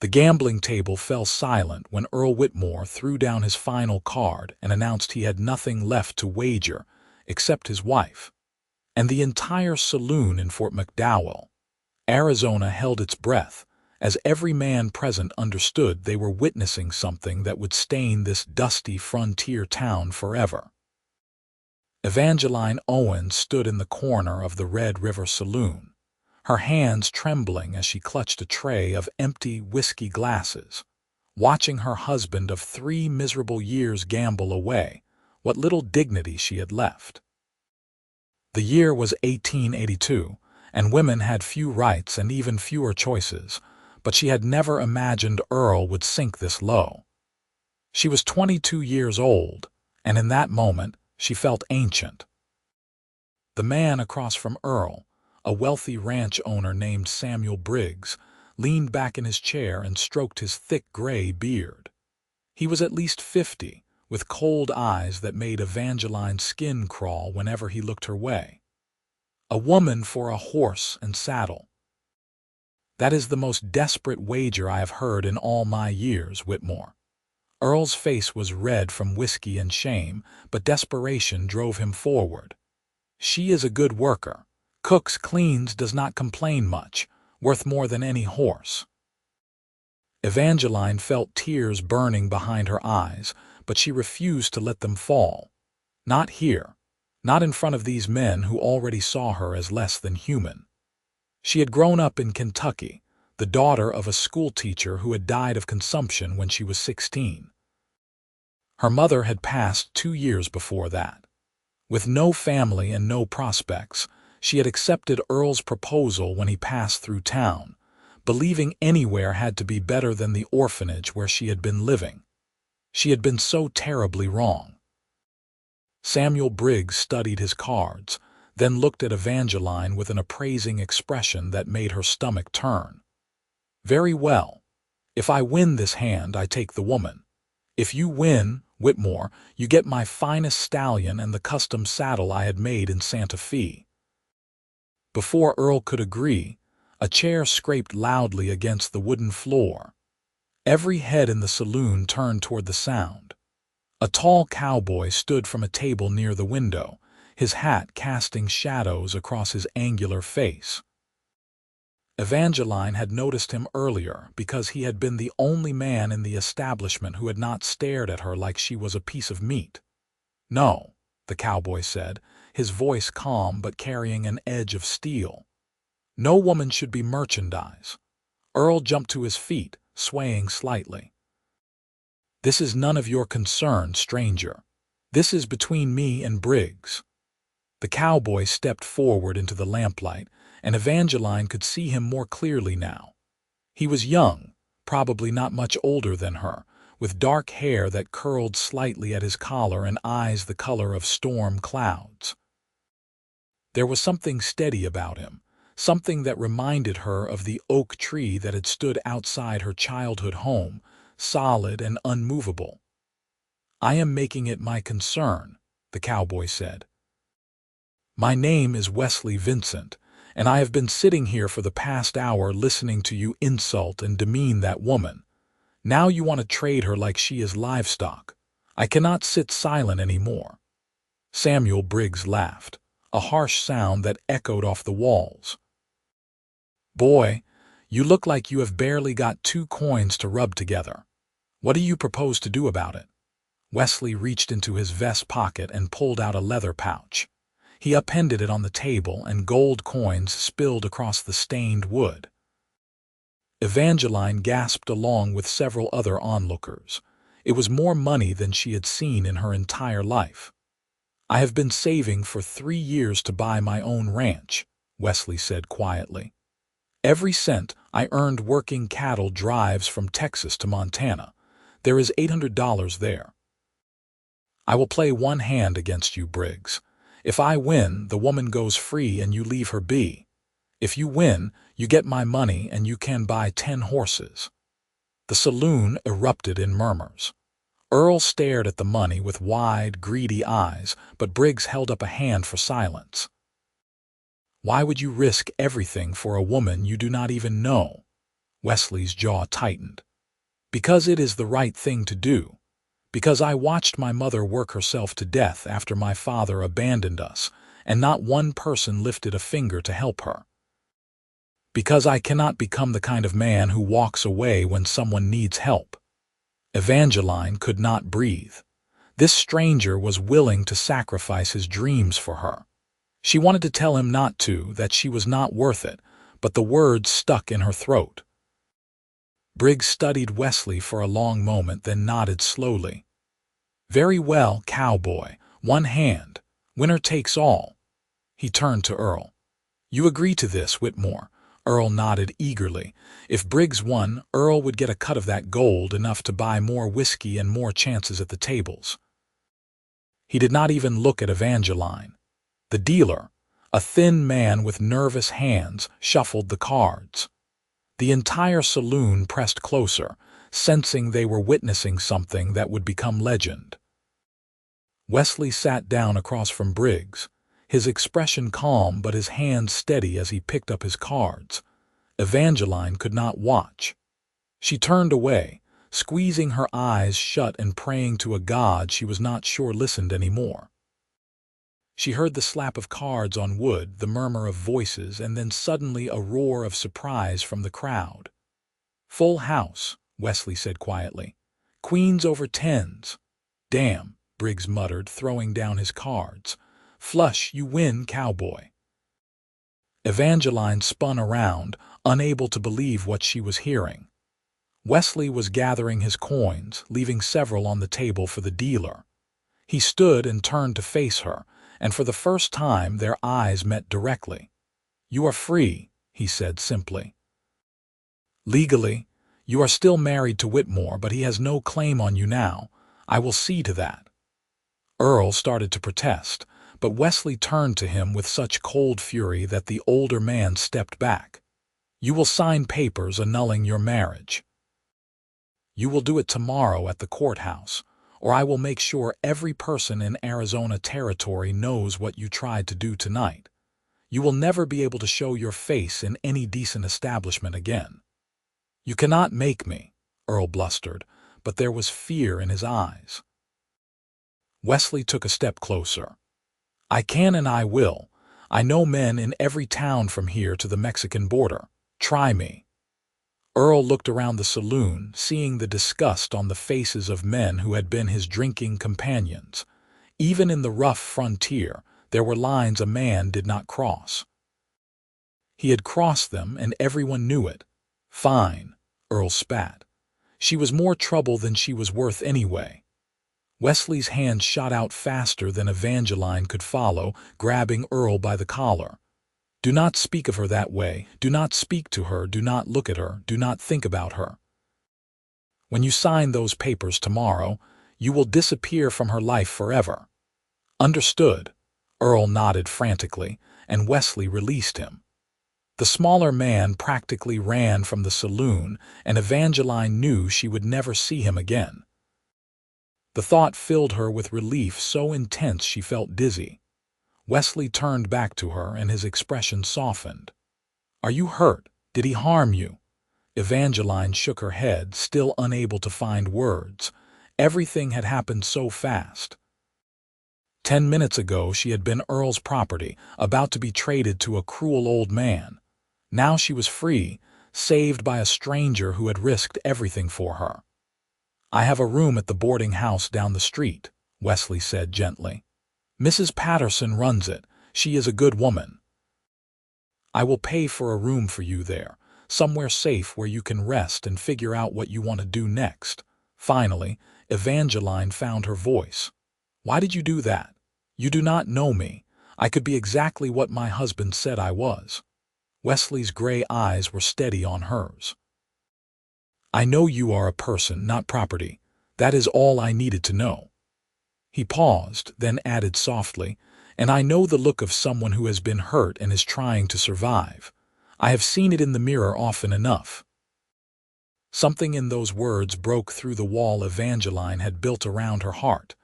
The gambling table fell silent when Earl Whitmore threw down his final card and announced he had nothing left to wager except his wife. And the entire saloon in Fort McDowell, Arizona, held its breath, as every man present understood they were witnessing something that would stain this dusty frontier town forever. Evangeline Owens stood in the corner of the Red River Saloon, her hands trembling as she clutched a tray of empty whiskey glasses, watching her husband of 3 miserable years gamble away what little dignity she had left. The year was 1882, and women had few rights and even fewer choices, but she had never imagined Earl would sink this low. She was 22 years old, and in that moment she felt ancient. The man across from Earl, a wealthy ranch owner named Samuel Briggs, leaned back in his chair and stroked his thick gray beard. He was at least 50, with cold eyes that made Evangeline's skin crawl whenever he looked her way. "A woman for a horse and saddle. That is the most desperate wager I have heard in all my years, Whitmore." Earl's face was red from whiskey and shame, but desperation drove him forward. "She is a good worker. Cooks, cleans, does not complain much, worth more than any horse." Evangeline felt tears burning behind her eyes, but she refused to let them fall. Not here, not in front of these men who already saw her as less than human. She had grown up in Kentucky, the daughter of a schoolteacher who had died of consumption when she was 16. Her mother had passed 2 years before that. With no family and no prospects, she had accepted Earl's proposal when he passed through town, believing anywhere had to be better than the orphanage where she had been living. She had been so terribly wrong. Samuel Briggs studied his cards, then looked at Evangeline with an appraising expression that made her stomach turn. "Very well. If I win this hand, I take the woman. If you win, Whitmore, you get my finest stallion and the custom saddle I had made in Santa Fe." Before Earl could agree, a chair scraped loudly against the wooden floor. Every head in the saloon turned toward the sound. A tall cowboy stood from a table near the window, his hat casting shadows across his angular face. Evangeline had noticed him earlier because he had been the only man in the establishment who had not stared at her like she was a piece of meat. "No," the cowboy said, his voice calm but carrying an edge of steel. "No woman should be merchandise." Earl jumped to his feet, swaying slightly. "This is none of your concern, stranger. This is between me and Briggs." The cowboy stepped forward into the lamplight, and Evangeline could see him more clearly now. He was young, probably not much older than her, with dark hair that curled slightly at his collar and eyes the color of storm clouds. There was something steady about him, something that reminded her of the oak tree that had stood outside her childhood home, solid and unmovable. "I am making it my concern," the cowboy said. "My name is Wesley Vincent, and I have been sitting here for the past hour listening to you insult and demean that woman. Now you want to trade her like she is livestock. I cannot sit silent anymore." Samuel Briggs laughed, a harsh sound that echoed off the walls. "Boy, you look like you have barely got 2 coins to rub together. What do you propose to do about it?" Wesley reached into his vest pocket and pulled out a leather pouch. He upended it on the table, and gold coins spilled across the stained wood. Evangeline gasped along with several other onlookers. It was more money than she had seen in her entire life. "I have been saving for 3 years to buy my own ranch," Wesley said quietly. "Every cent I earned working cattle drives from Texas to Montana. There is $800 there. I will play one hand against you, Briggs. If I win, the woman goes free and you leave her be. If you win, you get my money and you can buy 10 horses." The saloon erupted in murmurs. Earl stared at the money with wide, greedy eyes, but Briggs held up a hand for silence. "Why would you risk everything for a woman you do not even know?" Wesley's jaw tightened. Because it is the right thing to do. Because I watched my mother work herself to death after my father abandoned us, and not one person lifted a finger to help her. Because I cannot become the kind of man who walks away when someone needs help. Evangeline could not breathe. This stranger was willing to sacrifice his dreams for her. She wanted to tell him not to, that she was not worth it, but the words stuck in her throat. Briggs studied Wesley for a long moment, then nodded slowly. Very well, Cowboy. One hand. Winner takes all. He turned to Earl. You agree to this, Whitmore? Earl nodded eagerly. If Briggs won, Earl would get a cut of that gold, enough to buy more whiskey and more chances at the tables. He did not even look at Evangeline. The dealer, a thin man with nervous hands, shuffled the cards. The entire saloon pressed closer, sensing they were witnessing something that would become legend. Wesley sat down across from Briggs, his expression calm but his hands steady as he picked up his cards. Evangeline could not watch. She turned away, squeezing her eyes shut and praying to a God she was not sure listened anymore. She heard the slap of cards on wood, the murmur of voices, and then suddenly a roar of surprise from the crowd. Full house, Wesley said quietly. Queens over tens. Damn, Briggs muttered, throwing down his cards. Flush, you win, Cowboy. Evangeline spun around, unable to believe what she was hearing. Wesley was gathering his coins, leaving several on the table for the dealer. He stood and turned to face her, and for the first time their eyes met directly. You are free, he said simply. Legally, you are still married to Whitmore, but he has no claim on you now. I will see to that. Earl started to protest, but Wesley turned to him with such cold fury that the older man stepped back. You will sign papers annulling your marriage. You will do it tomorrow at the courthouse, or I will make sure every person in Arizona territory knows what you tried to do tonight. You will never be able to show your face in any decent establishment again. You cannot make me, Earl blustered, but there was fear in his eyes. Wesley took a step closer. I can and I will. I know men in every town from here to the Mexican border. Try me. Earl looked around the saloon, seeing the disgust on the faces of men who had been his drinking companions. Even in the rough frontier, there were lines a man did not cross. He had crossed them, and everyone knew it. Fine, Earl spat. She was more trouble than she was worth anyway. Wesley's hand shot out faster than Evangeline could follow, grabbing Earl by the collar. Do not speak of her that way. Do not speak to her. Do not look at her. Do not think about her. When you sign those papers tomorrow, you will disappear from her life forever. Understood? Earl nodded frantically, and Wesley released him. The smaller man practically ran from the saloon, and Evangeline knew she would never see him again. The thought filled her with relief so intense she felt dizzy. Wesley turned back to her, and his expression softened. Are you hurt? Did he harm you? Evangeline shook her head, still unable to find words. Everything had happened so fast. 10 minutes ago she had been Earl's property, about to be traded to a cruel old man. Now she was free, saved by a stranger who had risked everything for her. I have a room at the boarding house down the street, Wesley said gently. Mrs. Patterson runs it. She is a good woman. I will pay for a room for you there, somewhere safe where you can rest and figure out what you want to do next. Finally, Evangeline found her voice. Why did you do that? You do not know me. I could be exactly what my husband said I was. Wesley's gray eyes were steady on hers. I know you are a person, not property. That is all I needed to know. He paused, then added softly, and I know the look of someone who has been hurt and is trying to survive. I have seen it in the mirror often enough. Something in those words broke through the wall Evangeline had built around her heart.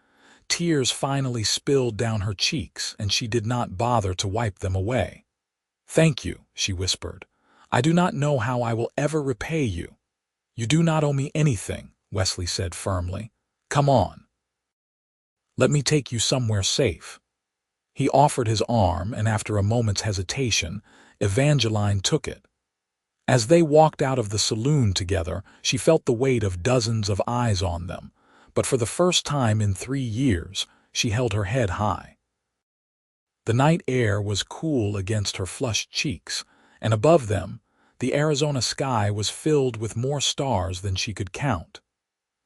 Tears finally spilled down her cheeks, and she did not bother to wipe them away. Thank you, she whispered. I do not know how I will ever repay you. You do not owe me anything, Wesley said firmly. Come on. Let me take you somewhere safe. He offered his arm, and after a moment's hesitation, Evangeline took it. As they walked out of the saloon together, she felt the weight of dozens of eyes on them, but for the first time in 3 years, she held her head high. The night air was cool against her flushed cheeks, and above them, the Arizona sky was filled with more stars than she could count.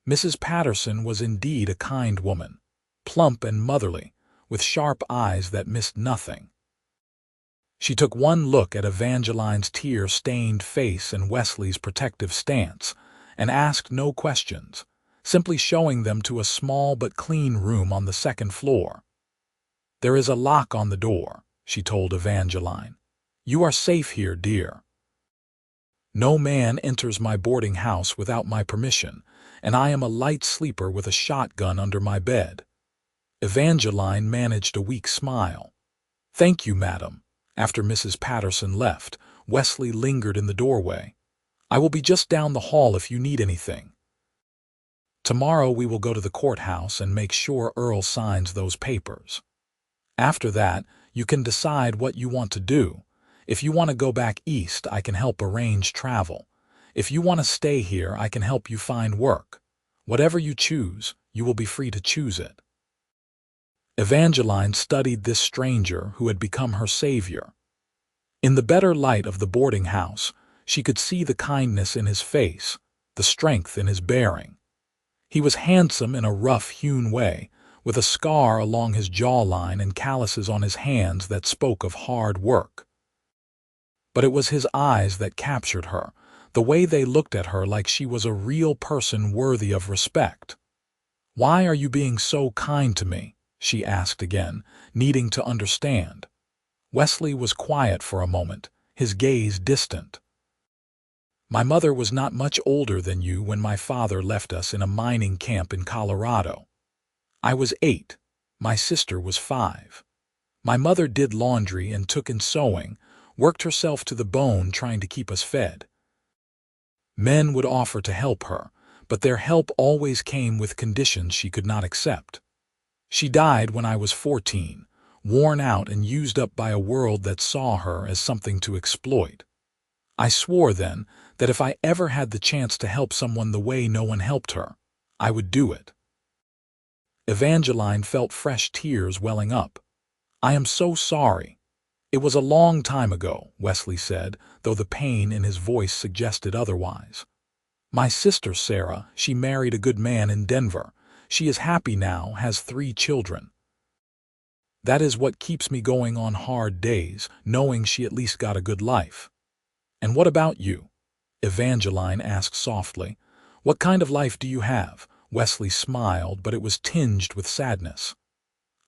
Mrs. Patterson was indeed a kind woman, plump and motherly, with sharp eyes that missed nothing. She took one look at Evangeline's tear-stained face and Wesley's protective stance, and asked no questions, simply showing them to a small but clean room on the second floor. There is a lock on the door, she told Evangeline. You are safe here, dear. No man enters my boarding house without my permission, and I am a light sleeper with a shotgun under my bed. Evangeline managed a weak smile. Thank you, madam. After Mrs. Patterson left, Wesley lingered in the doorway. I will be just down the hall if you need anything. Tomorrow we will go to the courthouse and make sure Earl signs those papers. After that, you can decide what you want to do. If you want to go back east, I can help arrange travel. If you want to stay here, I can help you find work. Whatever you choose, you will be free to choose it. Evangeline studied this stranger who had become her savior. In the better light of the boarding house, she could see the kindness in his face, the strength in his bearing. He was handsome in a rough-hewn way, with a scar along his jawline and calluses on his hands that spoke of hard work. But it was his eyes that captured her, the way they looked at her like she was a real person worthy of respect. Why are you being so kind to me? She asked again, needing to understand. Wesley was quiet for a moment, his gaze distant. My mother was not much older than you when my father left us in a mining camp in Colorado. I was 8. My sister was 5. My mother did laundry and took in sewing, worked herself to the bone trying to keep us fed. Men would offer to help her, but their help always came with conditions she could not accept. She died when I was 14, worn out and used up by a world that saw her as something to exploit. I swore then that if I ever had the chance to help someone the way no one helped her, I would do it. Evangeline felt fresh tears welling up. I am so sorry. It was a long time ago, Wesley said, though the pain in his voice suggested otherwise. My sister Sarah, she married a good man in Denver. She is happy now, has 3 children. That is what keeps me going on hard days, knowing she at least got a good life. And what about you? Evangeline asked softly. What kind of life do you have? Wesley smiled, but it was tinged with sadness.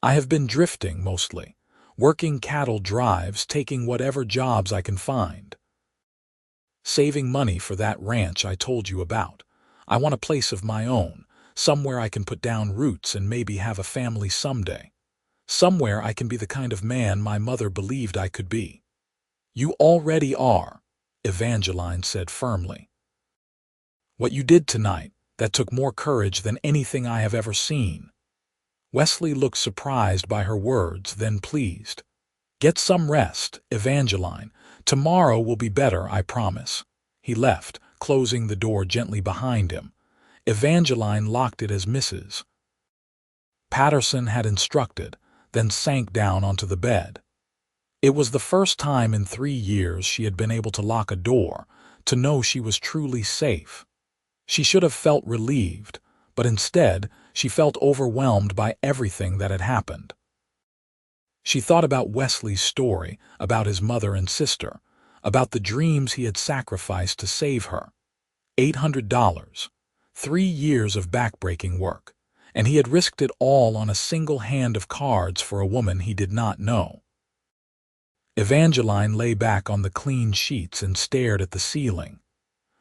I have been drifting mostly, working cattle drives, taking whatever jobs I can find. Saving money for that ranch I told you about. I want a place of my own, somewhere I can put down roots and maybe have a family someday. Somewhere I can be the kind of man my mother believed I could be. You already are, Evangeline said firmly. What you did tonight, that took more courage than anything I have ever seen. Wesley looked surprised by her words, then pleased. Get some rest, Evangeline. Tomorrow will be better, I promise. He left, closing the door gently behind him. Evangeline locked it as Mrs. Patterson had instructed, then sank down onto the bed. It was the first time in 3 years she had been able to lock a door, to know she was truly safe. She should have felt relieved, but instead she felt overwhelmed by everything that had happened. She thought about Wesley's story, about his mother and sister, about the dreams he had sacrificed to save her. $800, 3 years of backbreaking work, and he had risked it all on a single hand of cards for a woman he did not know. Evangeline lay back on the clean sheets and stared at the ceiling.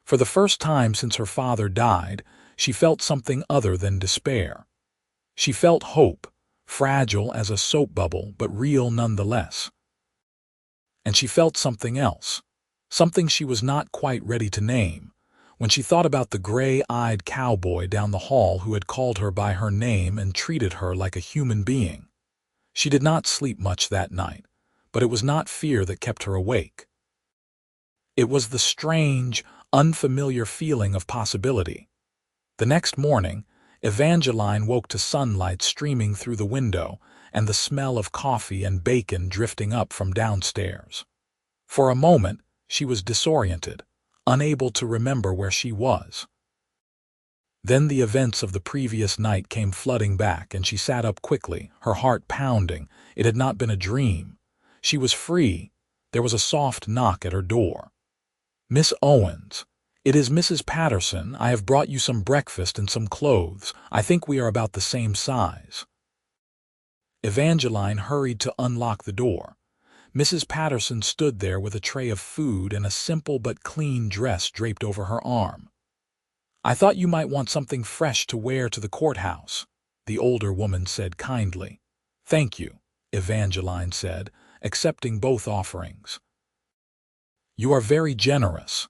For the first time since her father died, she felt something other than despair. She felt hope, fragile as a soap bubble but real nonetheless. And she felt something else, something she was not quite ready to name. When she thought about the gray-eyed cowboy down the hall who had called her by her name and treated her like a human being. She did not sleep much that night, but it was not fear that kept her awake. It was the strange, unfamiliar feeling of possibility. The next morning, Evangeline woke to sunlight streaming through the window and the smell of coffee and bacon drifting up from downstairs. For a moment, she was disoriented, unable to remember where she was. Then the events of the previous night came flooding back, and she sat up quickly, her heart pounding. It had not been a dream. She was free. There was a soft knock at her door. "Miss Owens, it is Mrs. Patterson. I have brought you some breakfast and some clothes. I think we are about the same size." Evangeline hurried to unlock the door. Mrs. Patterson stood there with a tray of food and a simple but clean dress draped over her arm. "I thought you might want something fresh to wear to the courthouse," the older woman said kindly. "Thank you," Evangeline said, accepting both offerings. "You are very generous."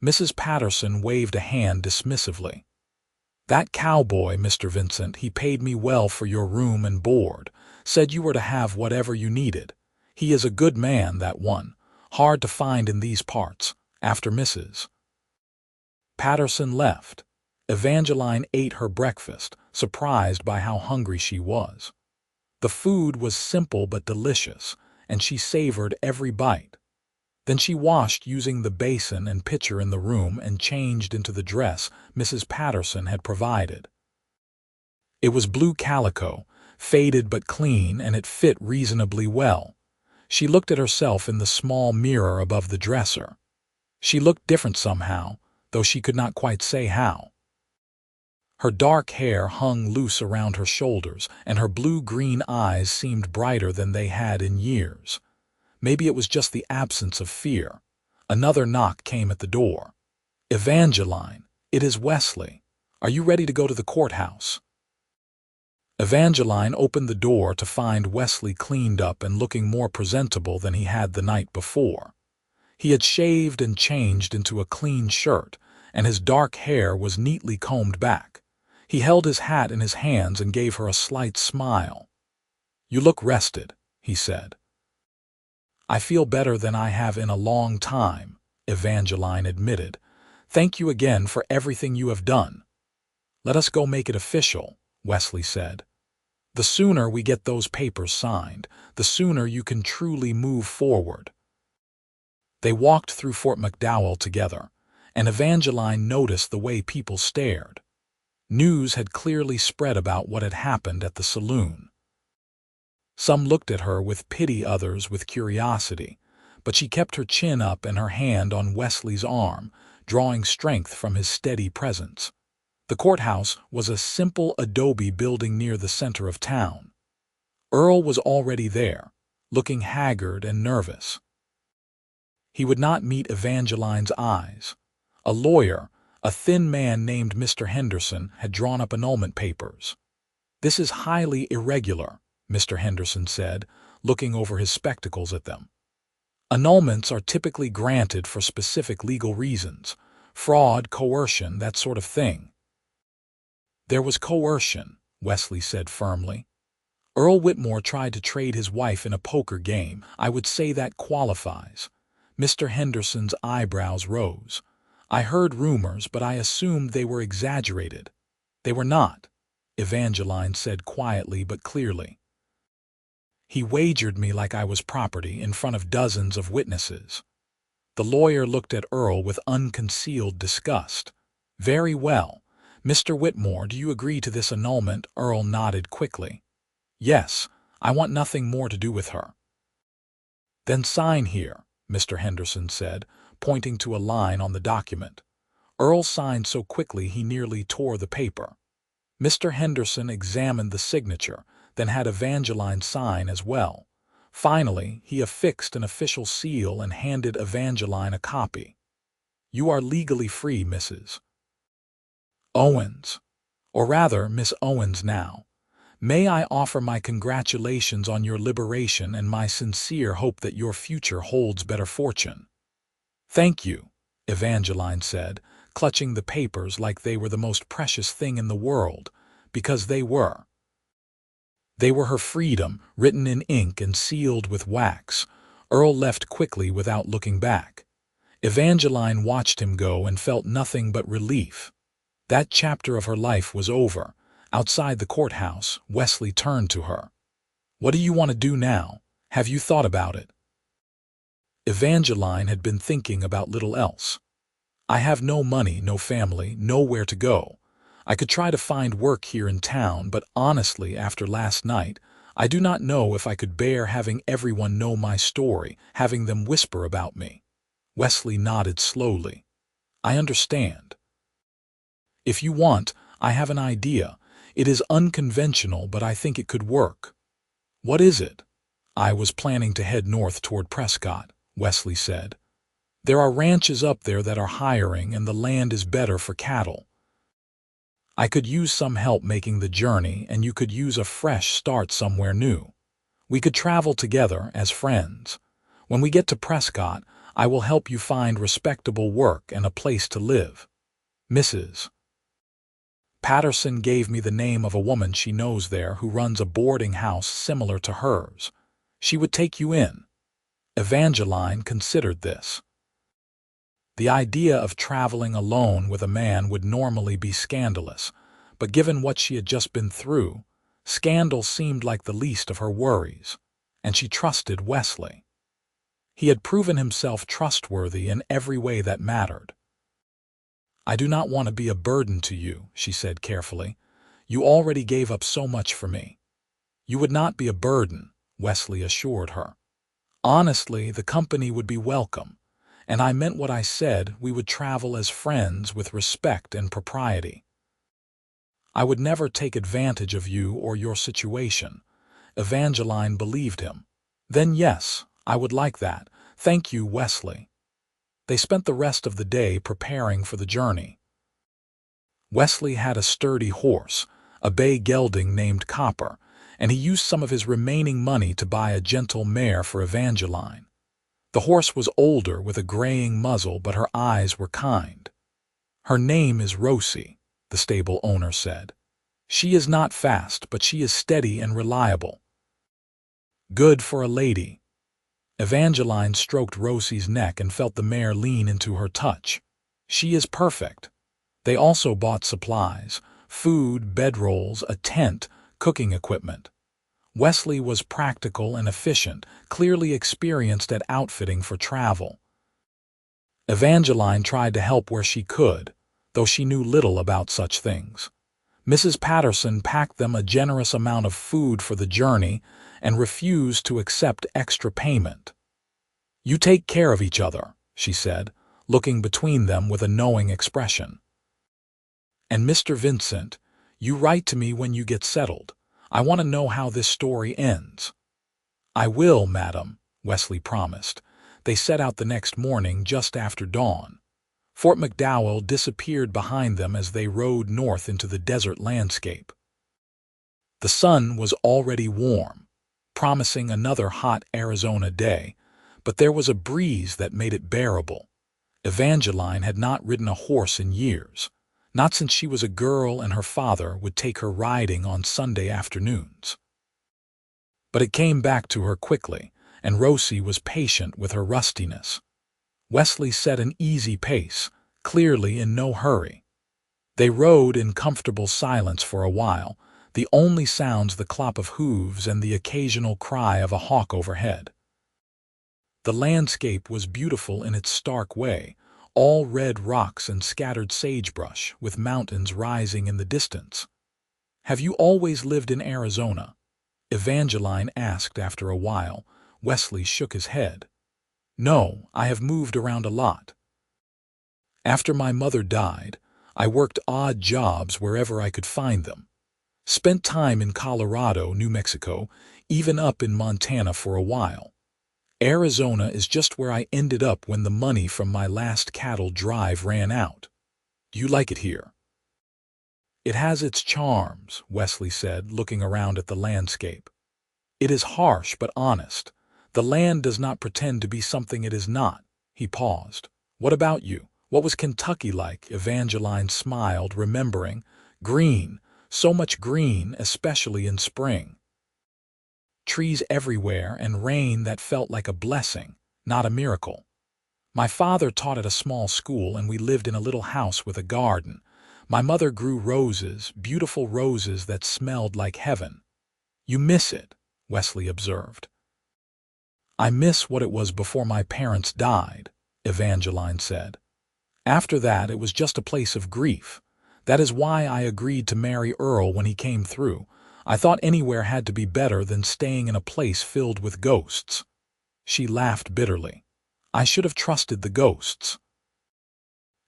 Mrs. Patterson waved a hand dismissively. "That cowboy, Mr. Vincent, he paid me well for your room and board, said you were to have whatever you needed. He is a good man, that one, hard to find in these parts." After Mrs. Patterson left, Evangeline ate her breakfast, surprised by how hungry she was. The food was simple but delicious, and she savored every bite. Then she washed using the basin and pitcher in the room and changed into the dress Mrs. Patterson had provided. It was blue calico, faded but clean, and it fit reasonably well. She looked at herself in the small mirror above the dresser. She looked different somehow, though she could not quite say how. Her dark hair hung loose around her shoulders, and her blue-green eyes seemed brighter than they had in years. Maybe it was just the absence of fear. Another knock came at the door. "Evangeline, it is Wesley. Are you ready to go to the courthouse?" Evangeline opened the door to find Wesley cleaned up and looking more presentable than he had the night before. He had shaved and changed into a clean shirt, and his dark hair was neatly combed back. He held his hat in his hands and gave her a slight smile. "You look rested," he said. "I feel better than I have in a long time," Evangeline admitted. "Thank you again for everything you have done." "Let us go make it official," Wesley said. "The sooner we get those papers signed, the sooner you can truly move forward." They walked through Fort McDowell together, and Evangeline noticed the way people stared. News had clearly spread about what had happened at the saloon. Some looked at her with pity, others with curiosity, but she kept her chin up and her hand on Wesley's arm, drawing strength from his steady presence. The courthouse was a simple adobe building near the center of town. Earl was already there, looking haggard and nervous. He would not meet Evangeline's eyes. A lawyer, a thin man named Mr. Henderson, had drawn up annulment papers. "This is highly irregular," Mr. Henderson said, looking over his spectacles at them. "Annulments are typically granted for specific legal reasons, fraud, coercion, that sort of thing." "There was coercion," Wesley said firmly. "Earl Whitmore tried to trade his wife in a poker game. I would say that qualifies." Mr. Henderson's eyebrows rose. "I heard rumors, but I assumed they were exaggerated." "They were not," Evangeline said quietly but clearly. "He wagered me like I was property in front of dozens of witnesses." The lawyer looked at Earl with unconcealed disgust. "Very well. Mr. Whitmore, do you agree to this annulment?" Earl nodded quickly. "Yes, I want nothing more to do with her." "Then sign here," Mr. Henderson said, pointing to a line on the document. Earl signed so quickly he nearly tore the paper. Mr. Henderson examined the signature, then had Evangeline sign as well. Finally, he affixed an official seal and handed Evangeline a copy. "You are legally free, Mrs. Owens. Or rather, Miss Owens now. May I offer my congratulations on your liberation and my sincere hope that your future holds better fortune." Thank you, Evangeline said, clutching the papers like they were the most precious thing in the world, because they were. They were her freedom, written in ink and sealed with wax. Earl left quickly without looking back. Evangeline watched him go and felt nothing but relief. That chapter of her life was over. Outside the courthouse, Wesley turned to her. What do you want to do now? Have you thought about it? Evangeline had been thinking about little else. I have no money, no family, nowhere to go. I could try to find work here in town, but honestly, after last night, I do not know if I could bear having everyone know my story, having them whisper about me. Wesley nodded slowly. I understand. If you want, I have an idea. It is unconventional, but I think it could work. What is it? I was planning to head north toward Prescott, Wesley said. There are ranches up there that are hiring, and the land is better for cattle. I could use some help making the journey, and you could use a fresh start somewhere new. We could travel together as friends. When we get to Prescott, I will help you find respectable work and a place to live. Mrs. Patterson gave me the name of a woman she knows there who runs a boarding house similar to hers. She would take you in. Evangeline considered this. The idea of traveling alone with a man would normally be scandalous, but given what she had just been through, scandal seemed like the least of her worries, and she trusted Wesley. He had proven himself trustworthy in every way that mattered. I do not want to be a burden to you, she said carefully. You already gave up so much for me. You would not be a burden, Wesley assured her. Honestly, the company would be welcome. And I meant what I said. We would travel as friends with respect and propriety. I would never take advantage of you or your situation. Evangeline believed him. Then yes, I would like that. Thank you, Wesley. They spent the rest of the day preparing for the journey. Wesley had a sturdy horse, a bay gelding named Copper, and he used some of his remaining money to buy a gentle mare for Evangeline. The horse was older with a graying muzzle, but her eyes were kind. Her name is Rosie, the stable owner said. She is not fast, but she is steady and reliable. Good for a lady. Evangeline stroked Rosie's neck and felt the mare lean into her touch. She is perfect. They also bought supplies, food, bedrolls, a tent, cooking equipment. Wesley was practical and efficient, clearly experienced at outfitting for travel. Evangeline tried to help where she could, though she knew little about such things. Mrs. Patterson packed them a generous amount of food for the journey and refused to accept extra payment. You take care of each other, she said, looking between them with a knowing expression. And Mr. Vincent, you write to me when you get settled. I want to know how this story ends. I will, madam, Wesley promised. They set out the next morning just after dawn. Fort McDowell disappeared behind them as they rode north into the desert landscape. The sun was already warm, promising another hot Arizona day, but there was a breeze that made it bearable. Evangeline had not ridden a horse in years. Not since she was a girl and her father would take her riding on Sunday afternoons. But it came back to her quickly, and Rosie was patient with her rustiness. Wesley set an easy pace, clearly in no hurry. They rode in comfortable silence for a while, the only sounds the clop of hooves and the occasional cry of a hawk overhead. The landscape was beautiful in its stark way, all red rocks and scattered sagebrush, with mountains rising in the distance. Have you always lived in Arizona? Evangeline asked after a while. Wesley shook his head. No, I have moved around a lot. After my mother died, I worked odd jobs wherever I could find them. Spent time in Colorado, New Mexico, even up in Montana for a while. Arizona is just where I ended up when the money from my last cattle drive ran out. Do you like it here? It has its charms, Wesley said, looking around at the landscape. It is harsh but honest. The land does not pretend to be something it is not. He paused. What about you? What was Kentucky like? Evangeline smiled, remembering. Green, so much green, especially in spring. Trees everywhere and rain that felt like a blessing, not a miracle. My father taught at a small school and we lived in a little house with a garden. My mother grew roses, beautiful roses that smelled like heaven. You miss it, Wesley observed. I miss what it was before my parents died, Evangeline said. After that, it was just a place of grief. That is why I agreed to marry Earl when he came through. I thought anywhere had to be better than staying in a place filled with ghosts. She laughed bitterly. I should have trusted the ghosts.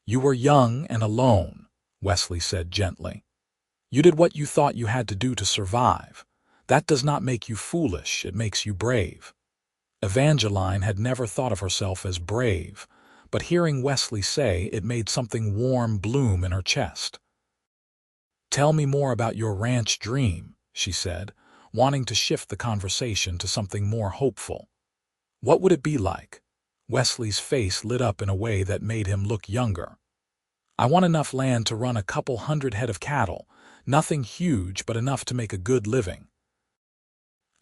You were young and alone, Wesley said gently. You did what you thought you had to do to survive. That does not make you foolish, it makes you brave. Evangeline had never thought of herself as brave, but hearing Wesley say it made something warm bloom in her chest. Tell me more about your ranch dream, she said, wanting to shift the conversation to something more hopeful. What would it be like? Wesley's face lit up in a way that made him look younger. I want enough land to run a couple hundred head of cattle, nothing huge but enough to make a good living.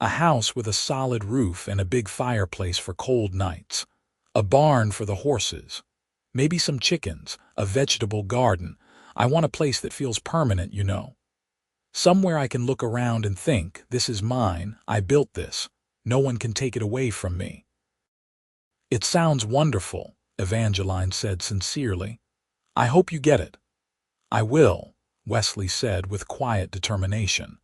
A house with a solid roof and a big fireplace for cold nights. A barn for the horses. Maybe some chickens, a vegetable garden. I want a place that feels permanent, you know. Somewhere I can look around and think, this is mine, I built this. No one can take it away from me. It sounds wonderful, Evangeline said sincerely. I hope you get it. I will, Wesley said with quiet determination.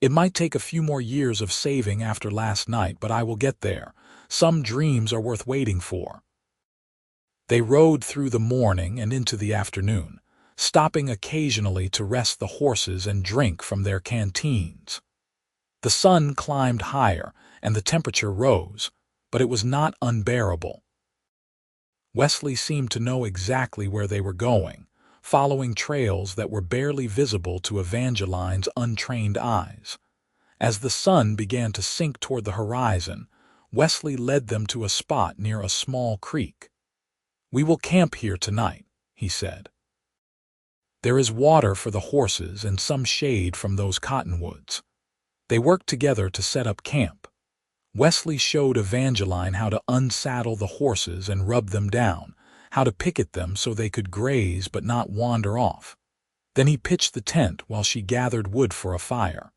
It might take a few more years of saving after last night, but I will get there. Some dreams are worth waiting for. They rode through the morning and into the afternoon, stopping occasionally to rest the horses and drink from their canteens. The sun climbed higher and the temperature rose, but it was not unbearable. Wesley seemed to know exactly where they were going, following trails that were barely visible to Evangeline's untrained eyes. As the sun began to sink toward the horizon, Wesley led them to a spot near a small creek. We will camp here tonight, he said. There is water for the horses and some shade from those cottonwoods. They worked together to set up camp. Wesley showed Evangeline how to unsaddle the horses and rub them down, how to picket them so they could graze but not wander off. Then he pitched the tent while she gathered wood for a fire.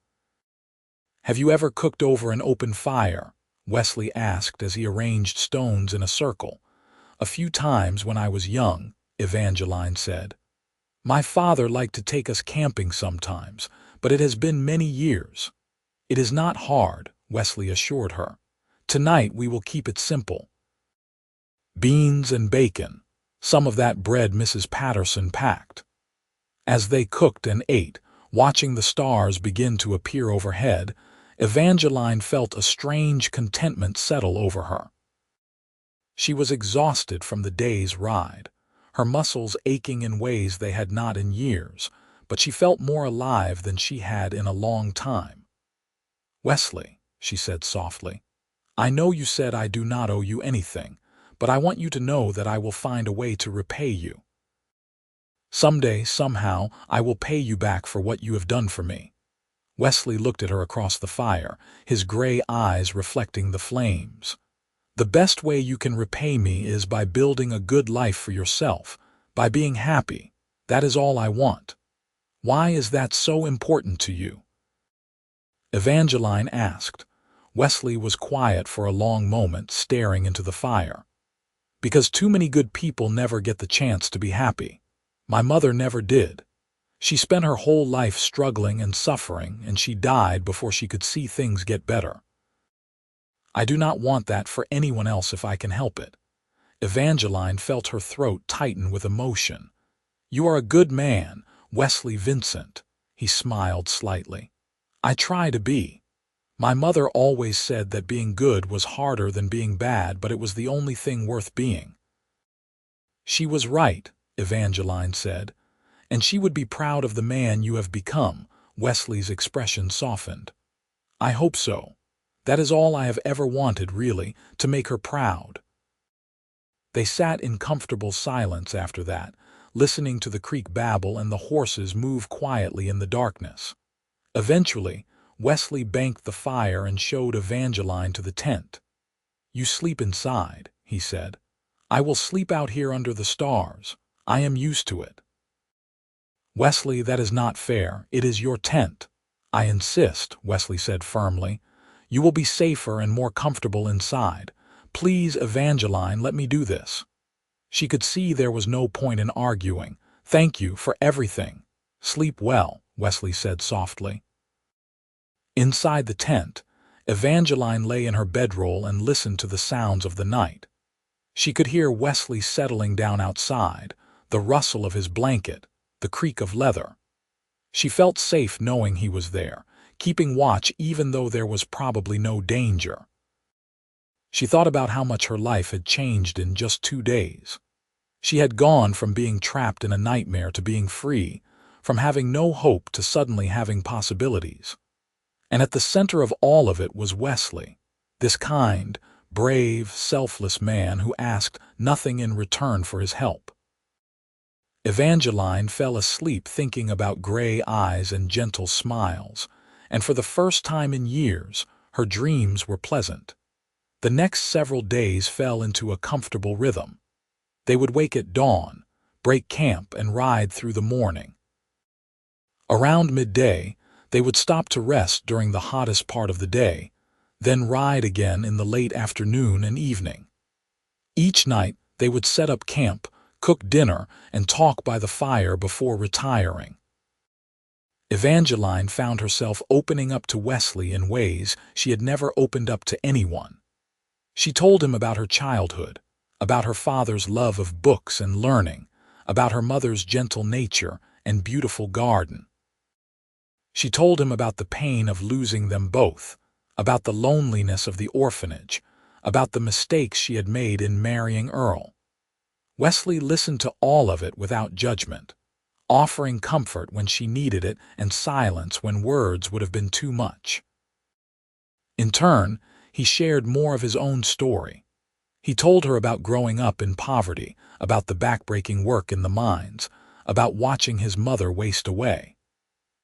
Have you ever cooked over an open fire? Wesley asked as he arranged stones in a circle. A few times when I was young, Evangeline said. My father liked to take us camping sometimes, but it has been many years. It is not hard, Wesley assured her. Tonight we will keep it simple. Beans and bacon, some of that bread Mrs. Patterson packed. As they cooked and ate, watching the stars begin to appear overhead, Evangeline felt a strange contentment settle over her. She was exhausted from the day's ride, her muscles aching in ways they had not in years, but she felt more alive than she had in a long time. Wesley, she said softly, I know you said I do not owe you anything, but I want you to know that I will find a way to repay you. Someday, somehow, I will pay you back for what you have done for me. Wesley looked at her across the fire, his gray eyes reflecting the flames. The best way you can repay me is by building a good life for yourself, by being happy. That is all I want. Why is that so important to you? Evangeline asked. Wesley was quiet for a long moment, staring into the fire. Because too many good people never get the chance to be happy. My mother never did. She spent her whole life struggling and suffering, and she died before she could see things get better. I do not want that for anyone else if I can help it. Evangeline felt her throat tighten with emotion. You are a good man, Wesley Vincent. He smiled slightly. I try to be. My mother always said that being good was harder than being bad, but it was the only thing worth being. She was right, Evangeline said, and she would be proud of the man you have become. Wesley's expression softened. I hope so. That is all I have ever wanted, really, to make her proud. They sat in comfortable silence after that, listening to the creek babble and the horses move quietly in the darkness. Eventually, Wesley banked the fire and showed Evangeline to the tent. "You sleep inside," he said. "I will sleep out here under the stars. I am used to it." "Wesley, that is not fair. It is your tent." "I insist," Wesley said firmly. "You will be safer and more comfortable inside. Please, Evangeline, let me do this." She could see there was no point in arguing. "Thank you for everything." "Sleep well," Wesley said softly. Inside the tent, Evangeline lay in her bedroll and listened to the sounds of the night. She could hear Wesley settling down outside, the rustle of his blanket, the creak of leather. She felt safe knowing he was there, keeping watch even though there was probably no danger. She thought about how much her life had changed in just 2 days. She had gone from being trapped in a nightmare to being free, from having no hope to suddenly having possibilities. And at the center of all of it was Wesley, this kind, brave, selfless man who asked nothing in return for his help. Evangeline fell asleep thinking about gray eyes and gentle smiles, and for the first time in years, her dreams were pleasant. The next several days fell into a comfortable rhythm. They would wake at dawn, break camp, and ride through the morning. Around midday, they would stop to rest during the hottest part of the day, then ride again in the late afternoon and evening. Each night, they would set up camp, cook dinner, and talk by the fire before retiring. Evangeline found herself opening up to Wesley in ways she had never opened up to anyone. She told him about her childhood, about her father's love of books and learning, about her mother's gentle nature and beautiful garden. She told him about the pain of losing them both, about the loneliness of the orphanage, about the mistakes she had made in marrying Earl. Wesley listened to all of it without judgment, offering comfort when she needed it and silence when words would have been too much. In turn, he shared more of his own story. He told her about growing up in poverty, about the backbreaking work in the mines, about watching his mother waste away.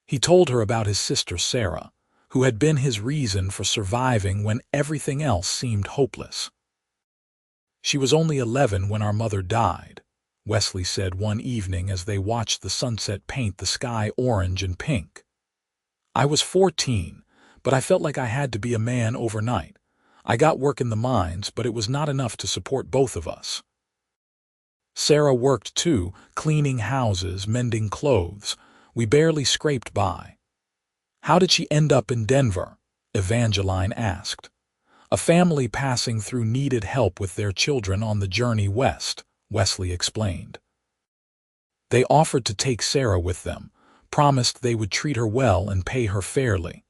He told her about his sister Sarah, who had been his reason for surviving when everything else seemed hopeless. "She was only 11 when our mother died," Wesley said one evening as they watched the sunset paint the sky orange and pink. "I was 14, but I felt like I had to be a man overnight. I got work in the mines, but it was not enough to support both of us. Sarah worked too, cleaning houses, mending clothes. We barely scraped by." "How did she end up in Denver?" Evangeline asked. "A family passing through needed help with their children on the journey west," Wesley explained. "They offered to take Sarah with them, promised they would treat her well and pay her fairly.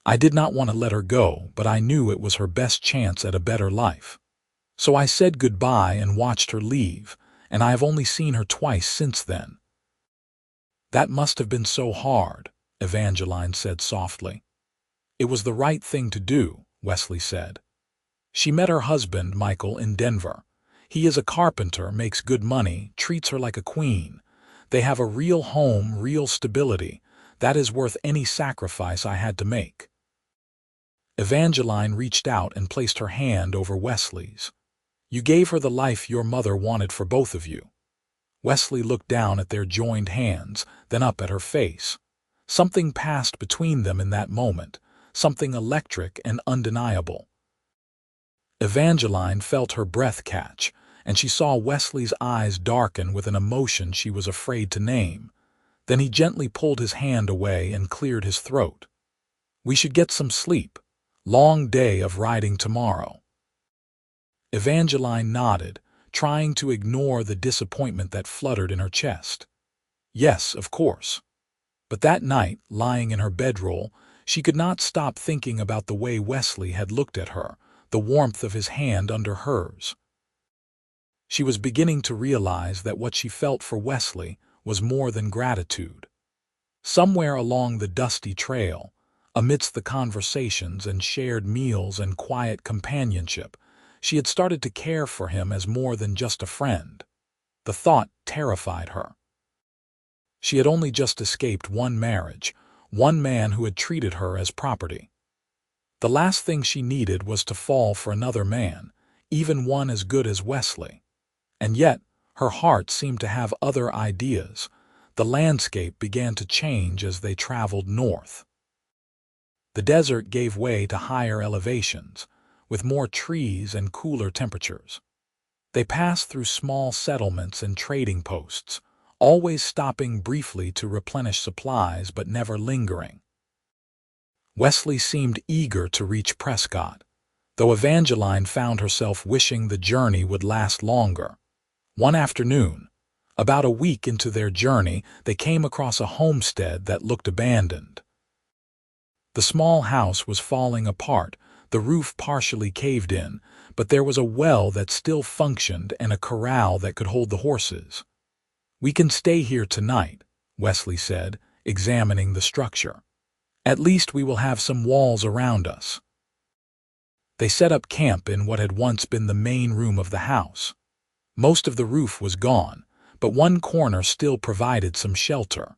I did not want to let her go, but I knew it was her best chance at a better life. So I said goodbye and watched her leave, and I have only seen her twice since then." "That must have been so hard," Evangeline said softly. "It was the right thing to do," Wesley said. "She met her husband, Michael, in Denver. He is a carpenter, makes good money, treats her like a queen. They have a real home, real stability. That is worth any sacrifice I had to make." Evangeline reached out and placed her hand over Wesley's. "You gave her the life your mother wanted for both of you." Wesley looked down at their joined hands, then up at her face. Something passed between them in that moment, something electric and undeniable. Evangeline felt her breath catch, and she saw Wesley's eyes darken with an emotion she was afraid to name. Then he gently pulled his hand away and cleared his throat. "We should get some sleep. Long day of riding tomorrow." Evangeline nodded, trying to ignore the disappointment that fluttered in her chest. Yes, of course. But that night, lying in her bedroll, she could not stop thinking about the way Wesley had looked at her, the warmth of his hand under hers. She was beginning to realize that what she felt for Wesley was more than gratitude. Somewhere along the dusty trail, amidst the conversations and shared meals and quiet companionship, She had started to care for him as more than just a friend. The thought terrified her. She had only just escaped one marriage, one man who had treated her as property. The last thing she needed was to fall for another man, even one as good as Wesley. And yet, her heart seemed to have other ideas. The landscape began to change as they traveled north. The desert gave way to higher elevations, with more trees and cooler temperatures. They passed through small settlements and trading posts, always stopping briefly to replenish supplies but never lingering. Wesley seemed eager to reach Prescott, though Evangeline found herself wishing the journey would last longer. One afternoon, about a week into their journey, they came across a homestead that looked abandoned. The small house was falling apart, the roof partially caved in, but there was a well that still functioned and a corral that could hold the horses. "We can stay here tonight," Wesley said, examining the structure. "At least we will have some walls around us." They set up camp in what had once been the main room of the house. Most of the roof was gone, but one corner still provided some shelter.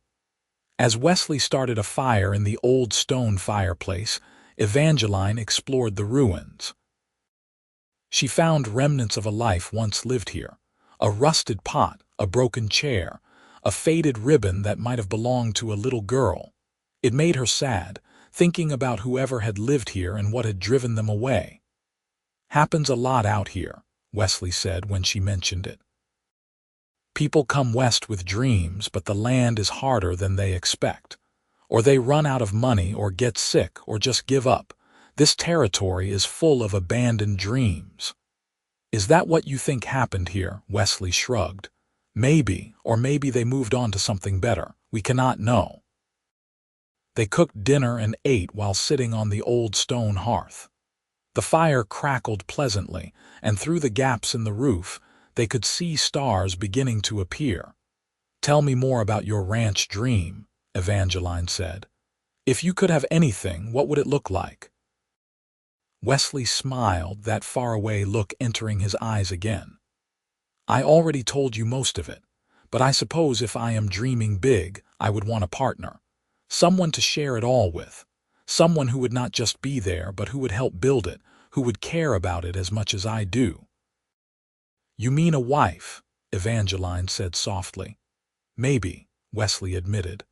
As Wesley started a fire in the old stone fireplace, Evangeline explored the ruins. She found remnants of a life once lived here: a rusted pot, a broken chair, a faded ribbon that might have belonged to a little girl. It made her sad, thinking about whoever had lived here and what had driven them away. "Happens a lot out here," Wesley said when she mentioned it. "People come west with dreams, but the land is harder than they expect. Or they run out of money, or get sick, or just give up. This territory is full of abandoned dreams." "Is that what you think happened here?" Wesley shrugged. "Maybe, or maybe they moved on to something better. We cannot know." They cooked dinner and ate while sitting on the old stone hearth. The fire crackled pleasantly, and through the gaps in the roof, they could see stars beginning to appear. "Tell me more about your ranch dream," Evangeline said. "If you could have anything, what would it look like?" Wesley smiled, that faraway look entering his eyes again. "I already told you most of it, but I suppose if I am dreaming big, I would want a partner. Someone to share it all with. Someone who would not just be there, but who would help build it, who would care about it as much as I do." "You mean a wife," Evangeline said softly. "Maybe," Wesley admitted.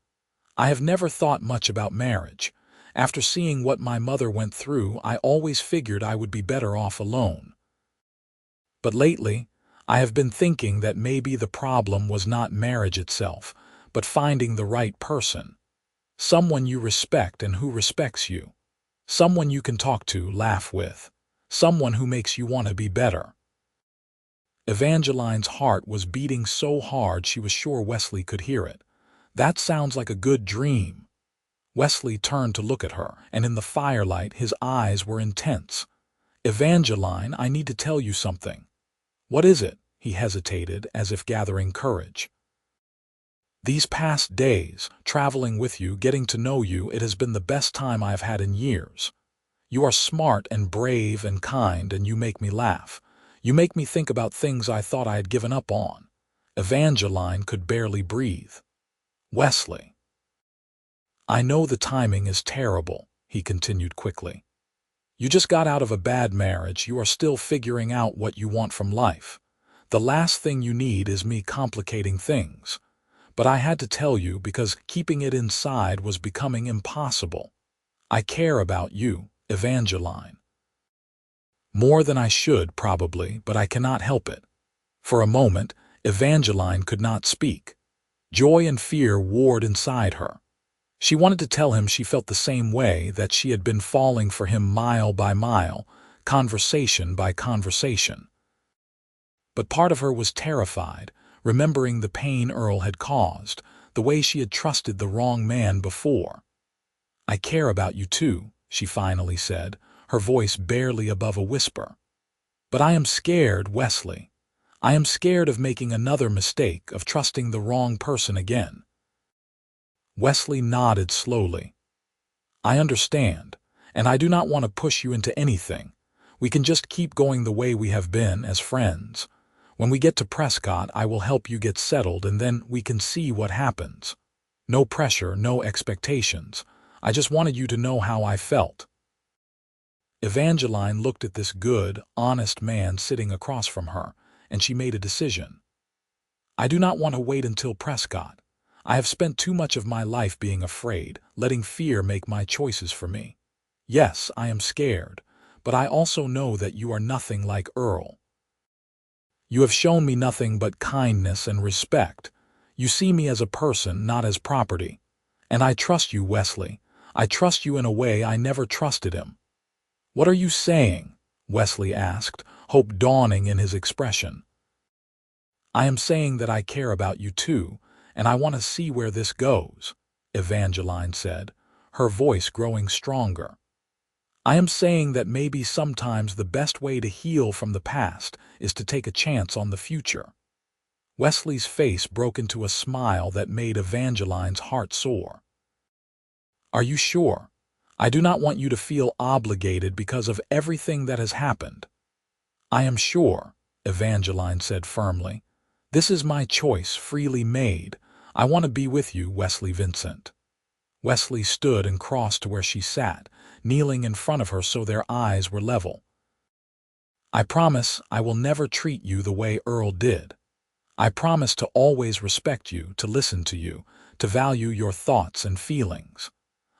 "I have never thought much about marriage. After seeing what my mother went through, I always figured I would be better off alone. But lately, I have been thinking that maybe the problem was not marriage itself, but finding the right person. Someone you respect and who respects you. Someone you can talk to, laugh with. Someone who makes you want to be better." Evangeline's heart was beating so hard she was sure Wesley could hear it. "That sounds like a good dream." Wesley turned to look at her, and in the firelight his eyes were intense. "Evangeline, I need to tell you something." "What is it?" He hesitated, as if gathering courage. "These past days, traveling with you, getting to know you, it has been the best time I have had in years. You are smart and brave and kind, and you make me laugh. You make me think about things I thought I had given up on." Evangeline could barely breathe. "Wesley." "I know the timing is terrible," he continued quickly. "You just got out of a bad marriage. You are still figuring out what you want from life. The last thing you need is me complicating things. But I had to tell you because keeping it inside was becoming impossible. I care about you, Evangeline. More than I should, probably, but I cannot help it." For a moment, Evangeline could not speak. Joy and fear warred inside her. She wanted to tell him she felt the same way, that she had been falling for him mile by mile, conversation by conversation. But part of her was terrified, remembering the pain Earl had caused, the way she had trusted the wrong man before. "I care about you too," she finally said, her voice barely above a whisper. "But I am scared, Wesley. I am scared of making another mistake, of trusting the wrong person again." Wesley nodded slowly. "I understand, and I do not want to push you into anything. We can just keep going the way we have been as friends. When we get to Prescott, I will help you get settled and then we can see what happens. No pressure, no expectations. I just wanted you to know how I felt." Evangeline looked at this good, honest man sitting across from her, and she made a decision. "I do not want to wait until Prescott. I have spent too much of my life being afraid, letting fear make my choices for me. Yes, I am scared, but I also know that you are nothing like Earl. You have shown me nothing but kindness and respect. You see me as a person, not as property. And I trust you, Wesley. I trust you in a way I never trusted him." "What are you saying?" Wesley asked, hope dawning in his expression. "I am saying that I care about you too, and I want to see where this goes," Evangeline said, her voice growing stronger. "I am saying that maybe sometimes the best way to heal from the past is to take a chance on the future." Wesley's face broke into a smile that made Evangeline's heart soar. "Are you sure? I do not want you to feel obligated because of everything that has happened." "I am sure," Evangeline said firmly. "This is my choice, freely made. I want to be with you, Wesley Vincent." Wesley stood and crossed to where she sat, kneeling in front of her so their eyes were level. "I promise I will never treat you the way Earl did. I promise to always respect you, to listen to you, to value your thoughts and feelings.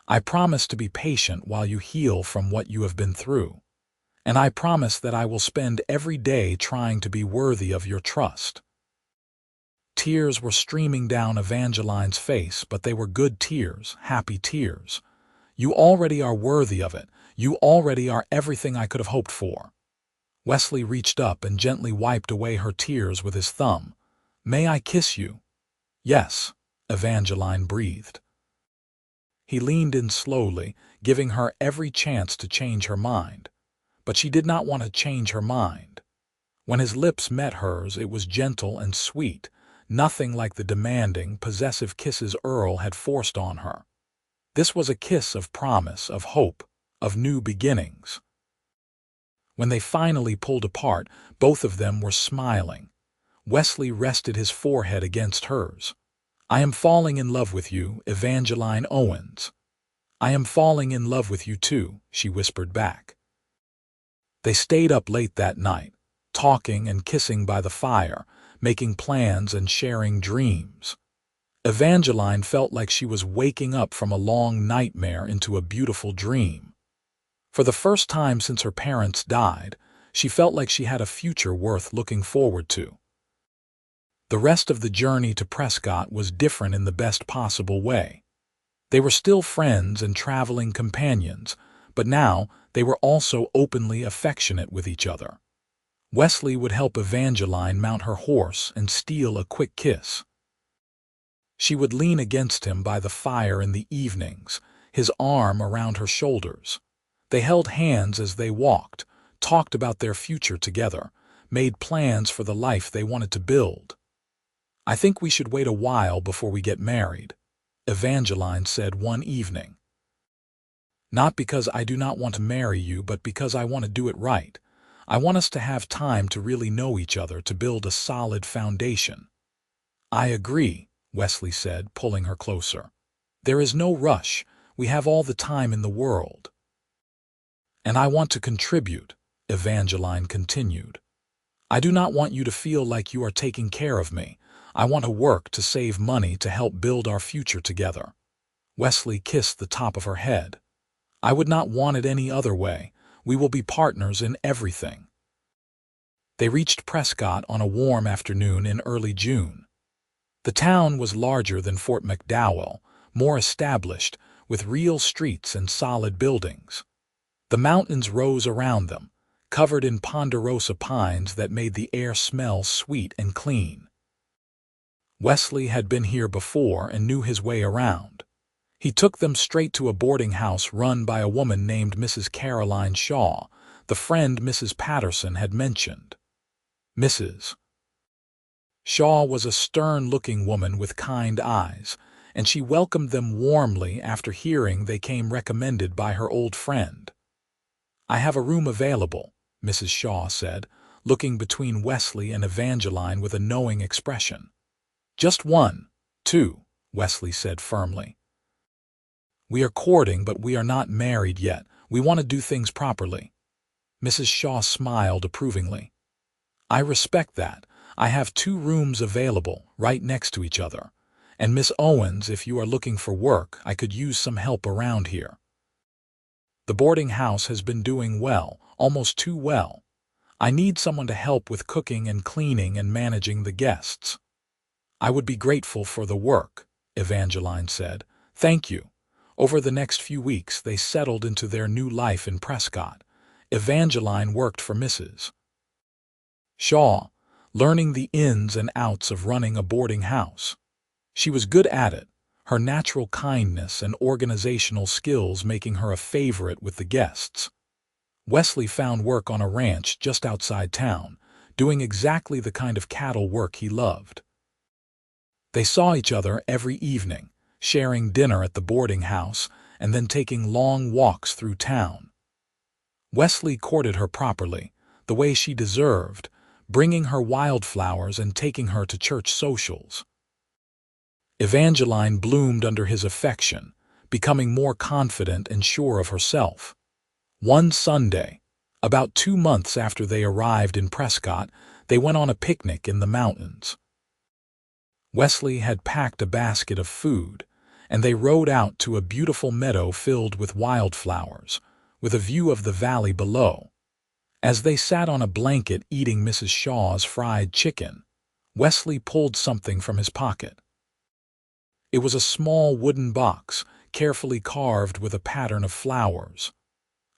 I promise to be patient while you heal from what you have been through. And I promise that I will spend every day trying to be worthy of your trust." Tears were streaming down Evangeline's face, but they were good tears, happy tears. "You already are worthy of it. You already are everything I could have hoped for." Wesley reached up and gently wiped away her tears with his thumb. "May I kiss you?" "Yes," Evangeline breathed. He leaned in slowly, giving her every chance to change her mind. But she did not want to change her mind. When his lips met hers, it was gentle and sweet, nothing like the demanding, possessive kisses Earl had forced on her. This was a kiss of promise, of hope, of new beginnings. When they finally pulled apart, both of them were smiling. Wesley rested his forehead against hers. "I am falling in love with you, Evangeline Owens." "I am falling in love with you too," she whispered back. They stayed up late that night, talking and kissing by the fire, making plans and sharing dreams. Evangeline felt like she was waking up from a long nightmare into a beautiful dream. For the first time since her parents died, she felt like she had a future worth looking forward to. The rest of the journey to Prescott was different in the best possible way. They were still friends and traveling companions, but now they were also openly affectionate with each other. Wesley would help Evangeline mount her horse and steal a quick kiss. She would lean against him by the fire in the evenings, his arm around her shoulders. They held hands as they walked, talked about their future together, made plans for the life they wanted to build. "I think we should wait a while before we get married," Evangeline said one evening. "Not because I do not want to marry you, but because I want to do it right. I want us to have time to really know each other, to build a solid foundation." "I agree," Wesley said, pulling her closer. "There is no rush. We have all the time in the world." "And I want to contribute," Evangeline continued. "I do not want you to feel like you are taking care of me. I want to work to save money to help build our future together." Wesley kissed the top of her head. "I would not want it any other way. We will be partners in everything." They reached Prescott on a warm afternoon in early June. The town was larger than Fort McDowell, more established, with real streets and solid buildings. The mountains rose around them, covered in ponderosa pines that made the air smell sweet and clean. Wesley had been here before and knew his way around. He took them straight to a boarding house run by a woman named Mrs. Caroline Shaw, the friend Mrs. Patterson had mentioned. Mrs. Shaw was a stern-looking woman with kind eyes, and she welcomed them warmly after hearing they came recommended by her old friend. "I have a room available," Mrs. Shaw said, looking between Wesley and Evangeline with a knowing expression. Just one, two, Wesley said firmly. We are courting, but we are not married yet. We want to do things properly. Mrs. Shaw smiled approvingly. I respect that. I have 2 rooms available, right next to each other. And Miss Owens, if you are looking for work, I could use some help around here. The boarding house has been doing well, almost too well. I need someone to help with cooking and cleaning and managing the guests. I would be grateful for the work, Evangeline said. Thank you. Over the next few weeks, they settled into their new life in Prescott. Evangeline worked for Mrs. Shaw, learning the ins and outs of running a boarding house. She was good at it, her natural kindness and organizational skills making her a favorite with the guests. Wesley found work on a ranch just outside town, doing exactly the kind of cattle work he loved. They saw each other every evening, sharing dinner at the boarding house and then taking long walks through town. Wesley courted her properly, the way she deserved, bringing her wildflowers and taking her to church socials. Evangeline bloomed under his affection, becoming more confident and sure of herself. One Sunday, about 2 months after they arrived in Prescott, they went on a picnic in the mountains. Wesley had packed a basket of food, and they rode out to a beautiful meadow filled with wildflowers, with a view of the valley below. As they sat on a blanket eating Mrs. Shaw's fried chicken, Wesley pulled something from his pocket. It was a small wooden box, carefully carved with a pattern of flowers.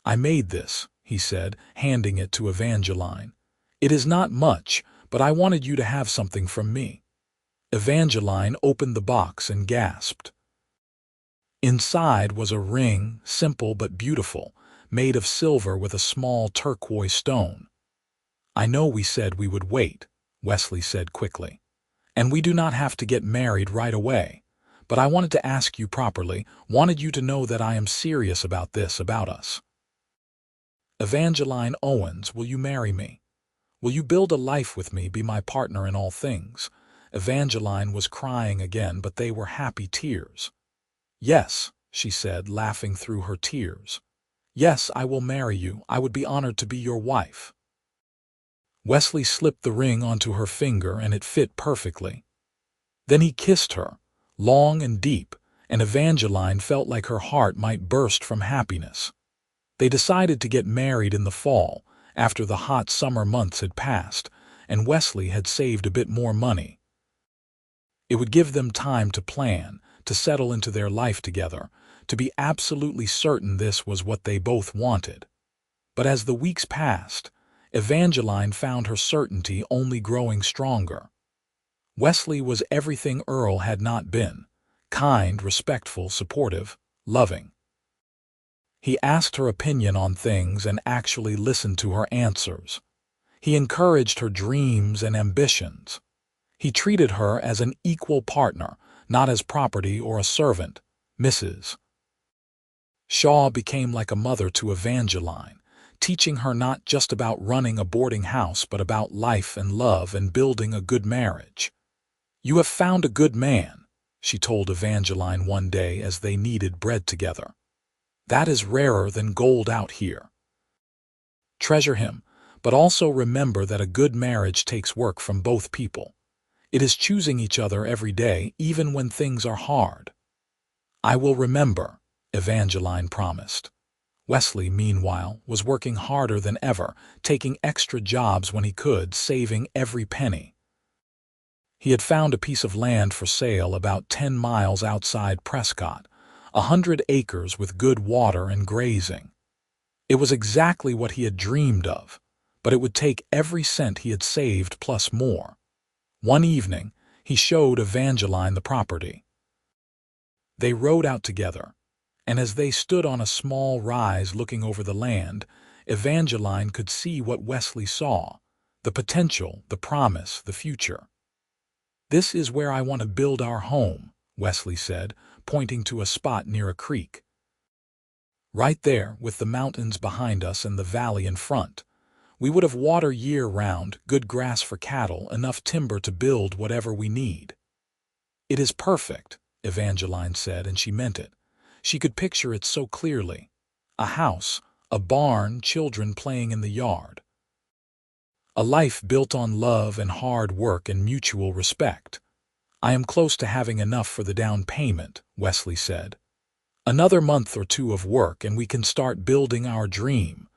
I made this, he said, handing it to Evangeline. It is not much, but I wanted you to have something from me. Evangeline opened the box and gasped. Inside was a ring, simple but beautiful, made of silver with a small turquoise stone. I know we said we would wait, Wesley said quickly. And we do not have to get married right away. But I wanted to ask you properly, wanted you to know that I am serious about this, about us. Evangeline Owens, will you marry me? Will you build a life with me, be my partner in all things? Evangeline was crying again, but they were happy tears. Yes, she said, laughing through her tears. Yes, I will marry you. I would be honored to be your wife. Wesley slipped the ring onto her finger, and it fit perfectly. Then he kissed her, long and deep, and Evangeline felt like her heart might burst from happiness. They decided to get married in the fall, after the hot summer months had passed, and Wesley had saved a bit more money. It would give them time to plan, to settle into their life together, to be absolutely certain this was what they both wanted. But as the weeks passed, Evangeline found her certainty only growing stronger. Wesley was everything Earl had not been: kind, respectful, supportive, loving. He asked her opinion on things and actually listened to her answers. He encouraged her dreams and ambitions. He treated her as an equal partner, not as property or a servant. Mrs. Shaw became like a mother to Evangeline, teaching her not just about running a boarding house but about life and love and building a good marriage. You have found a good man, she told Evangeline one day as they kneaded bread together. That is rarer than gold out here. Treasure him, but also remember that a good marriage takes work from both people. It is choosing each other every day, even when things are hard. I will remember, Evangeline promised. Wesley, meanwhile, was working harder than ever, taking extra jobs when he could, saving every penny. He had found a piece of land for sale about 10 miles outside Prescott, 100 acres with good water and grazing. It was exactly what he had dreamed of, but it would take every cent he had saved plus more. One evening, he showed Evangeline the property. They rode out together, and as they stood on a small rise looking over the land, Evangeline could see what Wesley saw: the potential, the promise, the future. This is where I want to build our home, Wesley said, pointing to a spot near a creek. Right there, with the mountains behind us and the valley in front. We would have water year-round, good grass for cattle, enough timber to build whatever we need. It is perfect, Evangeline said, and she meant it. She could picture it so clearly. A house, a barn, children playing in the yard. A life built on love and hard work and mutual respect. I am close to having enough for the down payment, Wesley said. Another month or two of work and we can start building our dream.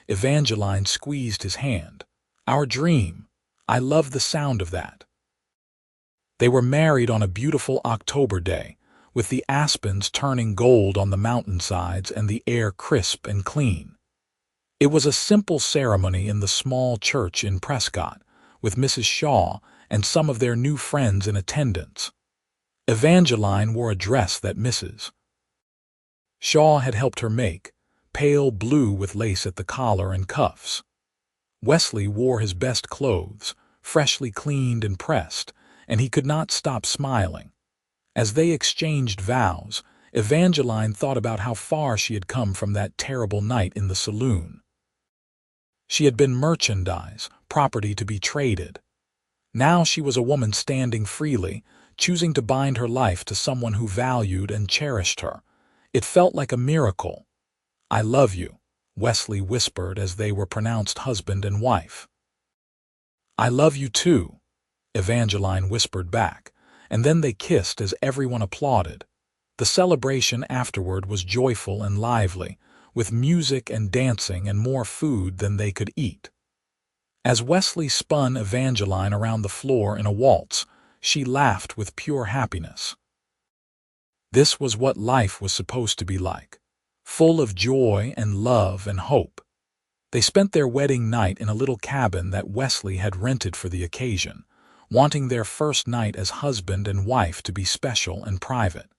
Evangeline squeezed his hand. Our dream. I love the sound of that. They were married on a beautiful October day, with the aspens turning gold on the mountainsides and the air crisp and clean. It was a simple ceremony in the small church in Prescott, with Mrs. Shaw and some of their new friends in attendance. Evangeline wore a dress that Mrs. Shaw had helped her make, pale blue with lace at the collar and cuffs. Wesley wore his best clothes, freshly cleaned and pressed, and he could not stop smiling. As they exchanged vows, Evangeline thought about how far she had come from that terrible night in the saloon. She had been merchandise, property to be traded. Now she was a woman standing freely, choosing to bind her life to someone who valued and cherished her. It felt like a miracle. I love you, Wesley whispered as they were pronounced husband and wife. I love you too, Evangeline whispered back, and then they kissed as everyone applauded. The celebration afterward was joyful and lively, with music and dancing and more food than they could eat. As Wesley spun Evangeline around the floor in a waltz, she laughed with pure happiness. This was what life was supposed to be like, full of joy and love and hope. They spent their wedding night in a little cabin that Wesley had rented for the occasion, wanting their first night as husband and wife to be special and private.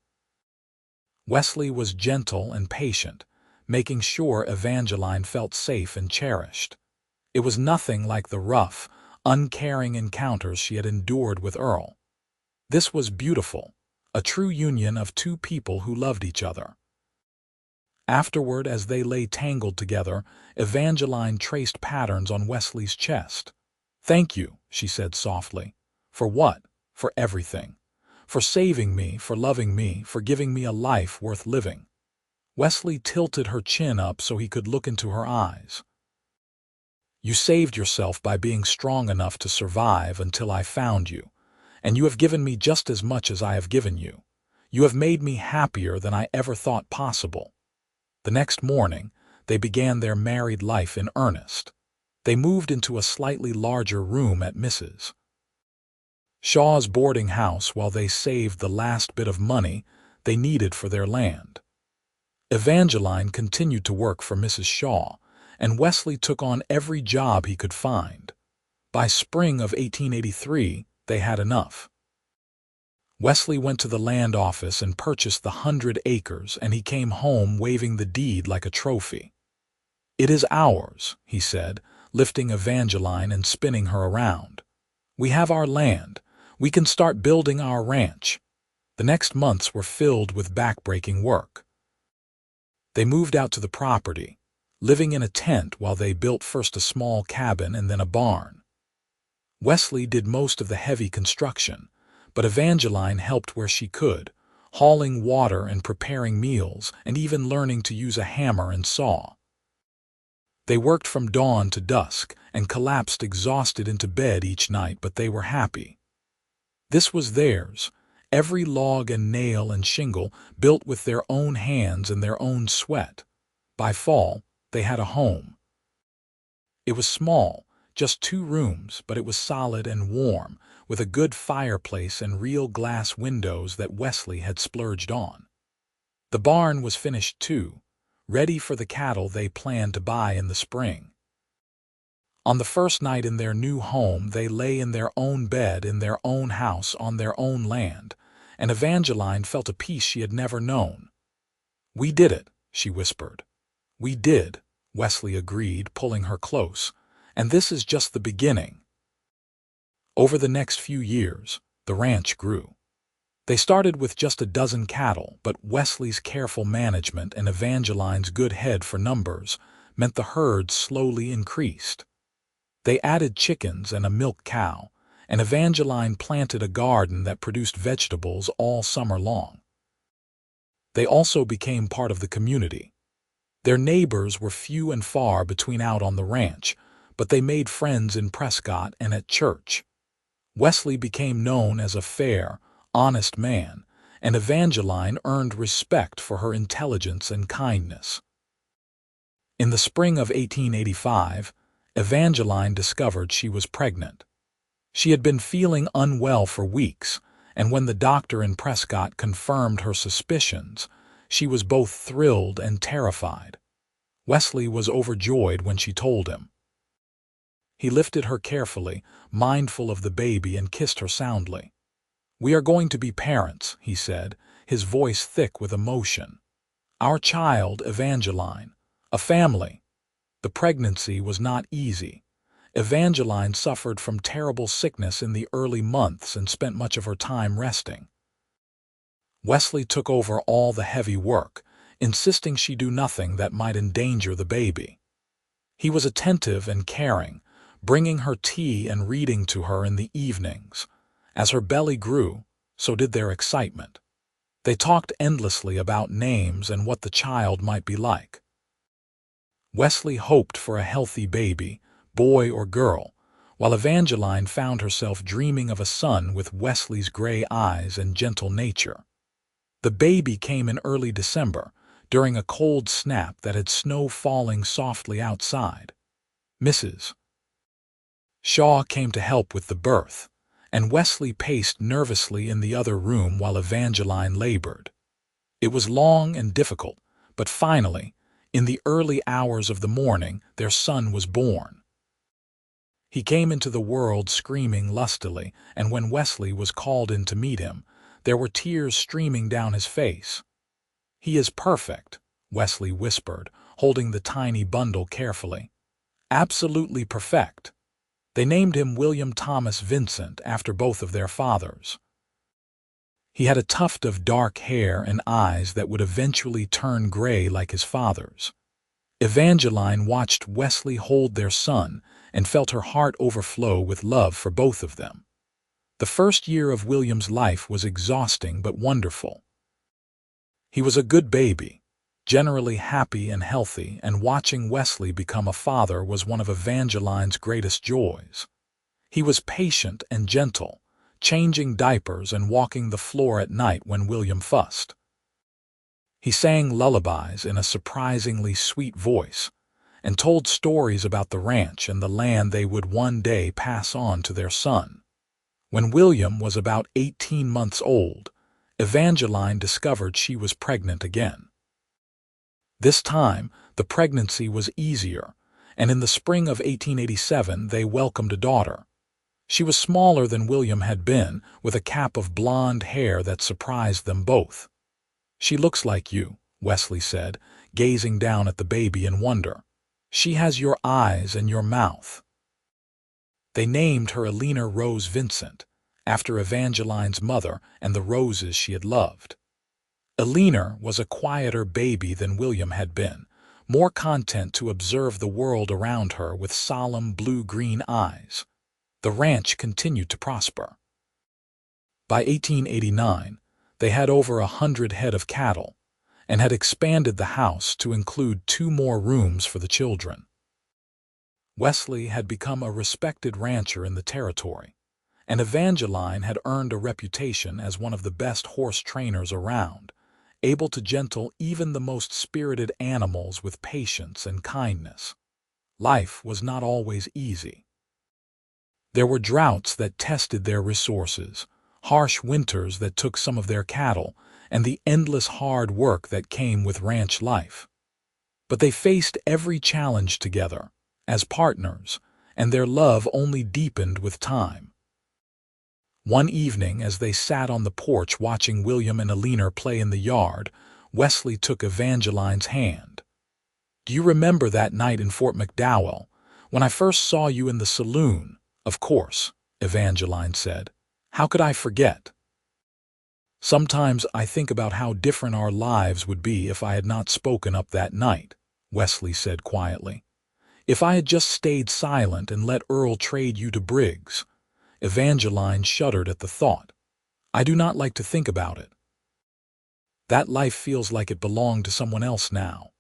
Wesley was gentle and patient, making sure Evangeline felt safe and cherished. It was nothing like the rough, uncaring encounters she had endured with Earl. This was beautiful, a true union of two people who loved each other. Afterward, as they lay tangled together, Evangeline traced patterns on Wesley's chest. "Thank you," she said softly. "For what? For everything. For saving me, for loving me, for giving me a life worth living." Wesley tilted her chin up so he could look into her eyes. "You saved yourself by being strong enough to survive until I found you, and you have given me just as much as I have given you. You have made me happier than I ever thought possible." The next morning, they began their married life in earnest. They moved into a slightly larger room at Mrs. Shaw's boarding house while they saved the last bit of money they needed for their land. Evangeline continued to work for Mrs. Shaw, and Wesley took on every job he could find. By spring of 1883, they had enough. Wesley went to the land office and purchased the 100 acres, and he came home waving the deed like a trophy. "It is ours," he said, lifting Evangeline and spinning her around. "We have our land. We can start building our ranch." The next months were filled with backbreaking work. They moved out to the property, living in a tent while they built first a small cabin and then a barn. Wesley did most of the heavy construction, but Evangeline helped where she could, hauling water and preparing meals and even learning to use a hammer and saw. They worked from dawn to dusk and collapsed exhausted into bed each night, but they were happy. This was theirs, every log and nail and shingle built with their own hands and their own sweat. By fall, they had a home. It was small, just 2 rooms, but it was solid and warm, with a good fireplace and real glass windows that Wesley had splurged on. The barn was finished too, ready for the cattle they planned to buy in the spring. On the first night in their new home, they lay in their own bed in their own house on their own land, and Evangeline felt a peace she had never known. "We did it," she whispered. "We did," Wesley agreed, pulling her close, "and this is just the beginning." Over the next few years, the ranch grew. They started with just a dozen cattle, but Wesley's careful management and Evangeline's good head for numbers meant the herd slowly increased. They added chickens and a milk cow, and Evangeline planted a garden that produced vegetables all summer long. They also became part of the community. Their neighbors were few and far between out on the ranch, but they made friends in Prescott and at church. Wesley became known as a fair, honest man, and Evangeline earned respect for her intelligence and kindness. In the spring of 1885, Evangeline discovered she was pregnant. She had been feeling unwell for weeks, and when the doctor in Prescott confirmed her suspicions, she was both thrilled and terrified. Wesley was overjoyed when she told him. He lifted her carefully, mindful of the baby, and kissed her soundly. "We are going to be parents," he said, his voice thick with emotion. "Our child, Evangeline. A family." The pregnancy was not easy. Evangeline suffered from terrible sickness in the early months and spent much of her time resting. Wesley took over all the heavy work, insisting she do nothing that might endanger the baby. He was attentive and caring, bringing her tea and reading to her in the evenings. As her belly grew, so did their excitement. They talked endlessly about names and what the child might be like. Wesley hoped for a healthy baby, boy or girl, while Evangeline found herself dreaming of a son with Wesley's gray eyes and gentle nature. The baby came in early December, during a cold snap that had snow falling softly outside. Mrs. Shaw came to help with the birth, and Wesley paced nervously in the other room while Evangeline labored. It was long and difficult, but finally, in the early hours of the morning, their son was born. He came into the world screaming lustily, and when Wesley was called in to meet him, there were tears streaming down his face. "He is perfect," Wesley whispered, holding the tiny bundle carefully. "Absolutely perfect." They named him William Thomas Vincent after both of their fathers. He had a tuft of dark hair and eyes that would eventually turn gray like his father's. Evangeline watched Wesley hold their son and felt her heart overflow with love for both of them. The first year of William's life was exhausting but wonderful. He was a good baby, generally happy and healthy, and watching Wesley become a father was one of Evangeline's greatest joys. He was patient and gentle, changing diapers and walking the floor at night when William fussed. He sang lullabies in a surprisingly sweet voice and told stories about the ranch and the land they would one day pass on to their son. When William was about 18 months old, Evangeline discovered she was pregnant again. This time, the pregnancy was easier, and in the spring of 1887 they welcomed a daughter. She was smaller than William had been, with a cap of blonde hair that surprised them both. "She looks like you," Wesley said, gazing down at the baby in wonder. "She has your eyes and your mouth." They named her Elena Rose Vincent, after Evangeline's mother and the roses she had loved. Elena was a quieter baby than William had been, more content to observe the world around her with solemn blue-green eyes. The ranch continued to prosper. By 1889, they had over 100 head of cattle and had expanded the house to include 2 more rooms for the children. Wesley had become a respected rancher in the territory, and Evangeline had earned a reputation as one of the best horse trainers around, able to gentle even the most spirited animals with patience and kindness. Life was not always easy. There were droughts that tested their resources, harsh winters that took some of their cattle, and the endless hard work that came with ranch life. But they faced every challenge together, as partners, and their love only deepened with time. One evening, as they sat on the porch watching William and Elena play in the yard, Wesley took Evangeline's hand. "Do you remember that night in Fort McDowell, when I first saw you in the saloon?" "Of course," Evangeline said. "How could I forget?" "Sometimes I think about how different our lives would be if I had not spoken up that night," Wesley said quietly. If I had just stayed silent and let Earl trade you to Briggs. Evangeline shuddered at the thought. I do not like to think about it. That life feels like it belonged to someone else now.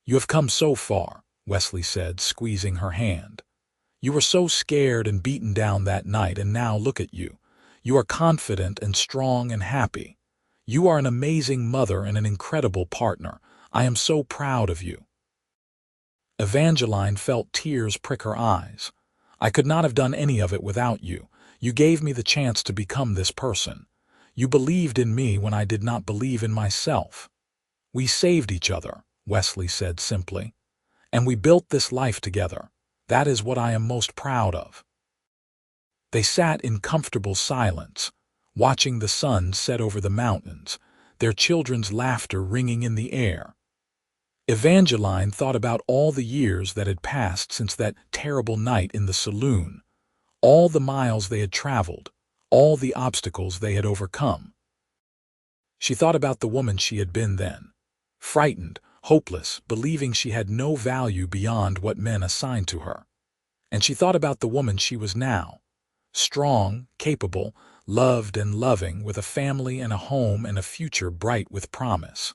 You have come so far, Wesley said, squeezing her hand. You were so scared and beaten down that night, and now look at you. You are confident and strong and happy. You are an amazing mother and an incredible partner. I am so proud of you. Evangeline felt tears prick her eyes. I could not have done any of it without you. You gave me the chance to become this person. You believed in me when I did not believe in myself. We saved each other, Wesley said simply. And we built this life together. That is what I am most proud of. They sat in comfortable silence, watching the sun set over the mountains, their children's laughter ringing in the air. Evangeline thought about all the years that had passed since that terrible night in the saloon, all the miles they had traveled, all the obstacles they had overcome. She thought about the woman she had been then, frightened, hopeless, believing she had no value beyond what men assigned to her. And she thought about the woman she was now, strong, capable, loved and loving, with a family and a home and a future bright with promise.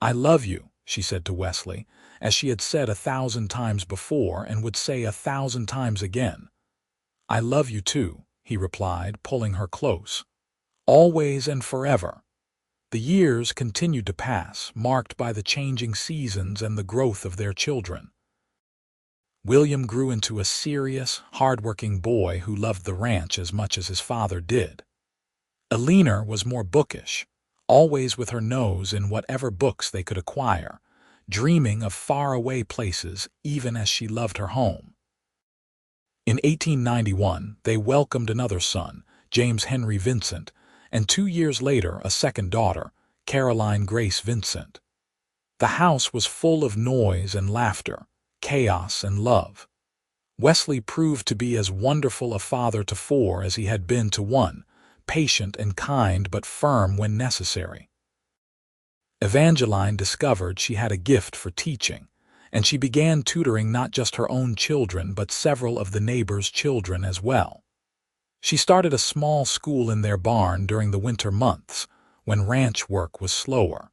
I love you, she said to Wesley, as she had said 1,000 times before and would say 1,000 times again. I love you too, he replied, pulling her close. Always and forever. The years continued to pass, marked by the changing seasons and the growth of their children. William grew into a serious, hard-working boy who loved the ranch as much as his father did. Eleanor was more bookish, always with her nose in whatever books they could acquire, dreaming of faraway places even as she loved her home. In 1891, they welcomed another son, James Henry Vincent, and 2 years later a second daughter, Caroline Grace Vincent. The house was full of noise and laughter, chaos and love. Wesley proved to be as wonderful a father to 4 as he had been to 1, patient and kind but firm when necessary. Evangeline discovered she had a gift for teaching, and she began tutoring not just her own children but several of the neighbors' children as well. She started a small school in their barn during the winter months, when ranch work was slower.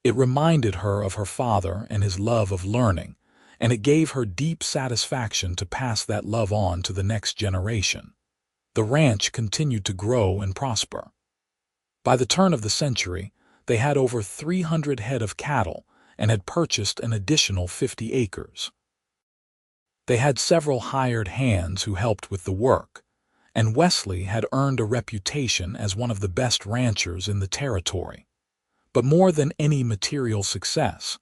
It reminded her of her father and his love of learning, and it gave her deep satisfaction to pass that love on to the next generation. The ranch continued to grow and prosper. By the turn of the century, they had over 300 head of cattle and had purchased an additional 50 acres. They had several hired hands who helped with the work, and Wesley had earned a reputation as one of the best ranchers in the territory. But more than any material success,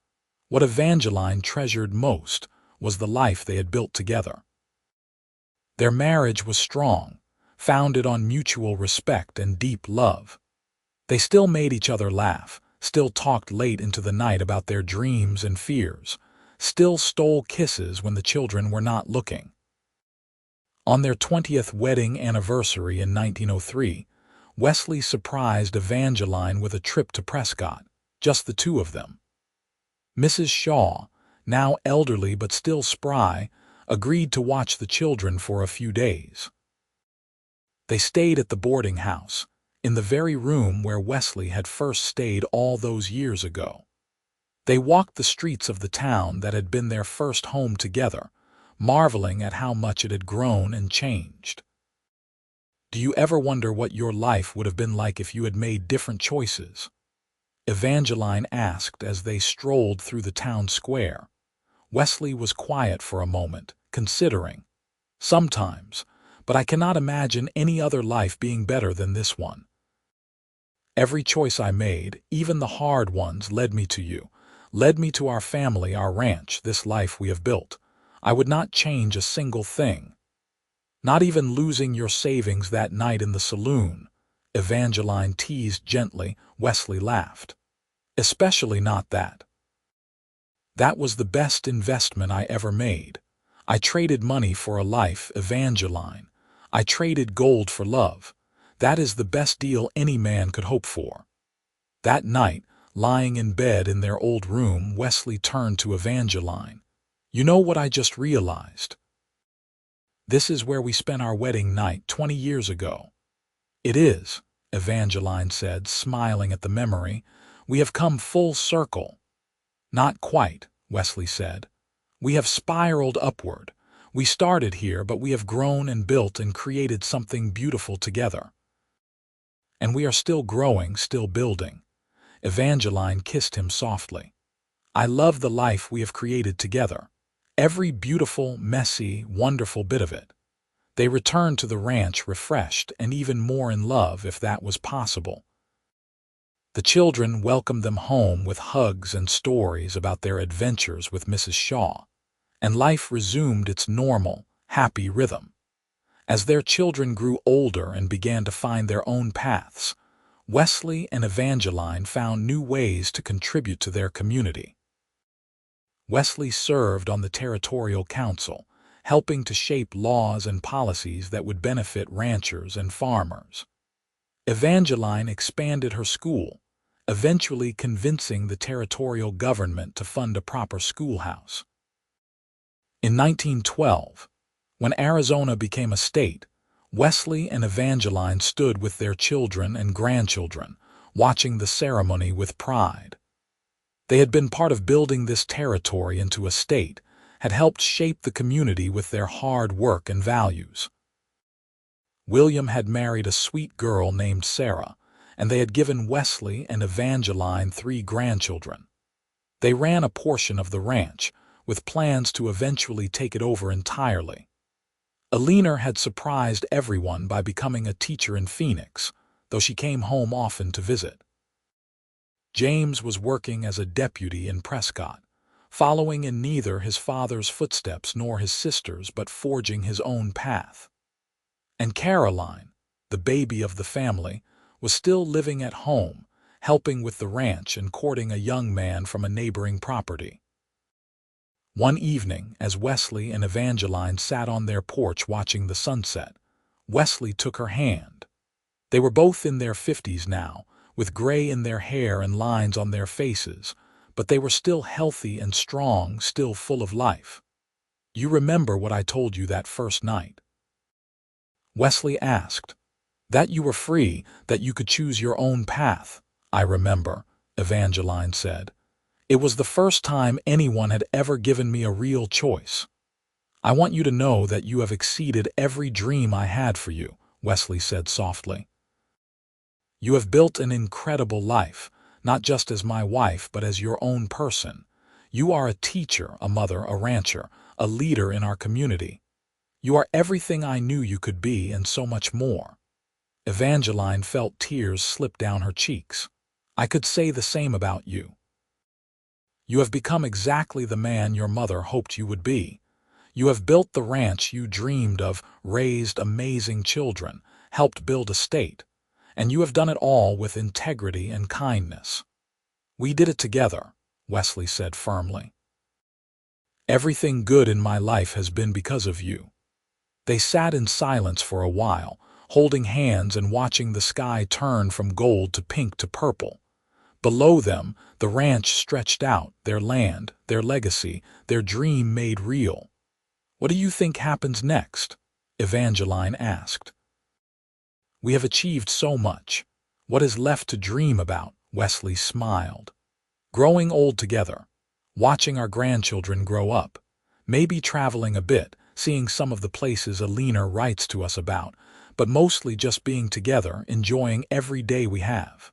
what Evangeline treasured most was the life they had built together. Their marriage was strong, founded on mutual respect and deep love. They still made each other laugh, still talked late into the night about their dreams and fears, still stole kisses when the children were not looking. On their 20th wedding anniversary in 1903, Wesley surprised Evangeline with a trip to Prescott, just the two of them. Mrs. Shaw, now elderly but still spry, agreed to watch the children for a few days. They stayed at the boarding house, in the very room where Wesley had first stayed all those years ago. They walked the streets of the town that had been their first home together, marveling at how much it had grown and changed. Do you ever wonder what your life would have been like if you had made different choices? Evangeline asked as they strolled through the town square. Wesley was quiet for a moment, considering. Sometimes, but I cannot imagine any other life being better than this one. Every choice I made, even the hard ones, led me to you, led me to our family, our ranch, this life we have built. I would not change a single thing. Not even losing your savings that night in the saloon, Evangeline teased gently. Wesley laughed. Especially not that. That was the best investment I ever made. I traded money for a life, Evangeline. I traded gold for love. That is the best deal any man could hope for. That night, lying in bed in their old room, Wesley turned to Evangeline. You know what I just realized? This is where we spent our wedding night 20 years ago. It is, Evangeline said, smiling at the memory. We have come full circle. Not quite, Wesley said. We have spiraled upward. We started here, but we have grown and built and created something beautiful together. And we are still growing, still building. Evangeline kissed him softly. I love the life we have created together. Every beautiful, messy, wonderful bit of it. They returned to the ranch refreshed and even more in love, if that was possible. The children welcomed them home with hugs and stories about their adventures with Mrs. Shaw, and life resumed its normal, happy rhythm. As their children grew older and began to find their own paths, Wesley and Evangeline found new ways to contribute to their community. Wesley served on the Territorial Council, helping to shape laws and policies that would benefit ranchers and farmers. Evangeline expanded her school, eventually convincing the territorial government to fund a proper schoolhouse. In 1912, when Arizona became a state, Wesley and Evangeline stood with their children and grandchildren, watching the ceremony with pride. They had been part of building this territory into a state, had helped shape the community with their hard work and values. William had married a sweet girl named Sarah, and they had given Wesley and Evangeline 3 grandchildren. They ran a portion of the ranch, with plans to eventually take it over entirely. Alina had surprised everyone by becoming a teacher in Phoenix, though she came home often to visit. James was working as a deputy in Prescott, following in neither his father's footsteps nor his sister's, but forging his own path. And Caroline, the baby of the family, was still living at home, helping with the ranch and courting a young man from a neighboring property. One evening, as Wesley and Evangeline sat on their porch watching the sunset, Wesley took her hand. They were both in their 50s now, with gray in their hair and lines on their faces, but they were still healthy and strong, still full of life. You remember what I told you that first night? Wesley asked. That you were free, that you could choose your own path. I remember, Evangeline said. It was the first time anyone had ever given me a real choice. I want you to know that you have exceeded every dream I had for you, Wesley said softly. You have built an incredible life, not just as my wife, but as your own person. You are a teacher, a mother, a rancher, a leader in our community. You are everything I knew you could be and so much more. Evangeline felt tears slip down her cheeks. I could say the same about you. You have become exactly the man your mother hoped you would be. You have built the ranch you dreamed of, raised amazing children, helped build a state, and you have done it all with integrity and kindness. We did it together, Wesley said firmly. Everything good in my life has been because of you. They sat in silence for a while, holding hands and watching the sky turn from gold to pink to purple. Below them, the ranch stretched out, their land, their legacy, their dream made real. What do you think happens next? Evangeline asked. We have achieved so much. What is left to dream about? Wesley smiled. Growing old together, watching our grandchildren grow up, maybe traveling a bit, seeing some of the places Alina writes to us about, but mostly just being together, enjoying every day we have.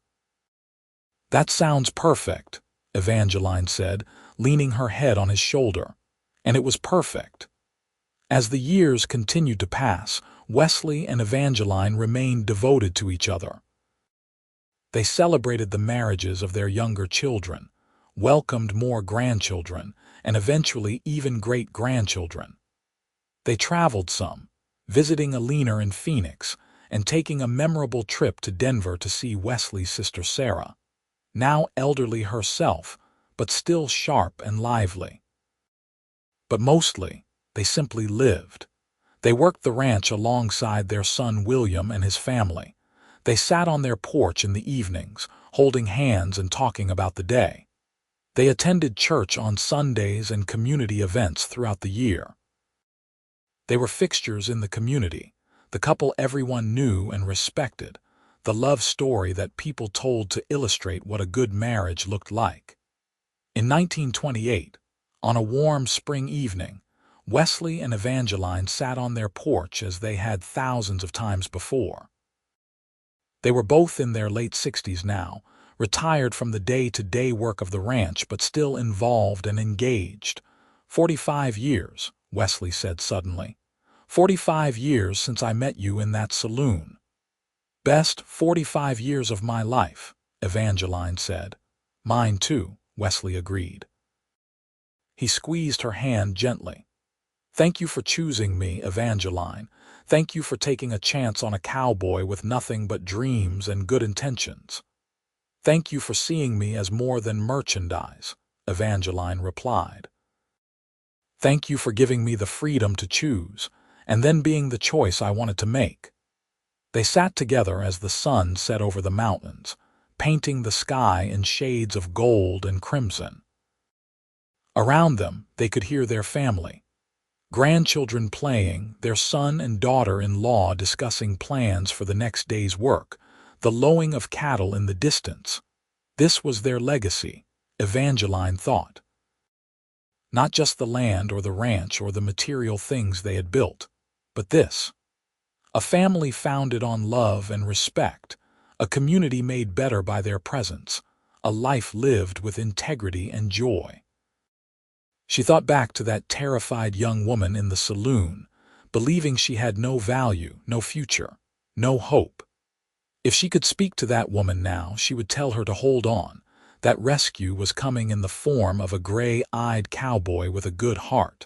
That sounds perfect, Evangeline said, leaning her head on his shoulder. And it was perfect. As the years continued to pass, Wesley and Evangeline remained devoted to each other. They celebrated the marriages of their younger children, welcomed more grandchildren, and eventually even great-grandchildren. They traveled some, visiting Alina in Phoenix and taking a memorable trip to Denver to see Wesley's sister Sarah, now elderly herself, but still sharp and lively. But mostly, they simply lived. They worked the ranch alongside their son William and his family. They sat on their porch in the evenings, holding hands and talking about the day. They attended church on Sundays and community events throughout the year. They were fixtures in the community, the couple everyone knew and respected, the love story that people told to illustrate what a good marriage looked like. In 1928, on a warm spring evening, Wesley and Evangeline sat on their porch as they had thousands of times before. They were both in their late 60s now, retired from the day-to-day work of the ranch but still involved and engaged. 45 years, Wesley said suddenly. 45 years since I met you in that saloon. Best 45 years of my life, Evangeline said. Mine too, Wesley agreed. He squeezed her hand gently. Thank you for choosing me, Evangeline. Thank you for taking a chance on a cowboy with nothing but dreams and good intentions. Thank you for seeing me as more than merchandise, Evangeline replied. Thank you for giving me the freedom to choose, and then being the choice I wanted to make. They sat together as the sun set over the mountains, painting the sky in shades of gold and crimson. Around them, they could hear their family. Grandchildren playing, their son and daughter-in-law discussing plans for the next day's work, the lowing of cattle in the distance. This was their legacy, Evangeline thought. Not just the land or the ranch or the material things they had built, but this. A family founded on love and respect, a community made better by their presence, a life lived with integrity and joy. She thought back to that terrified young woman in the saloon, believing she had no value, no future, no hope. If she could speak to that woman now, she would tell her to hold on, that rescue was coming in the form of a gray-eyed cowboy with a good heart.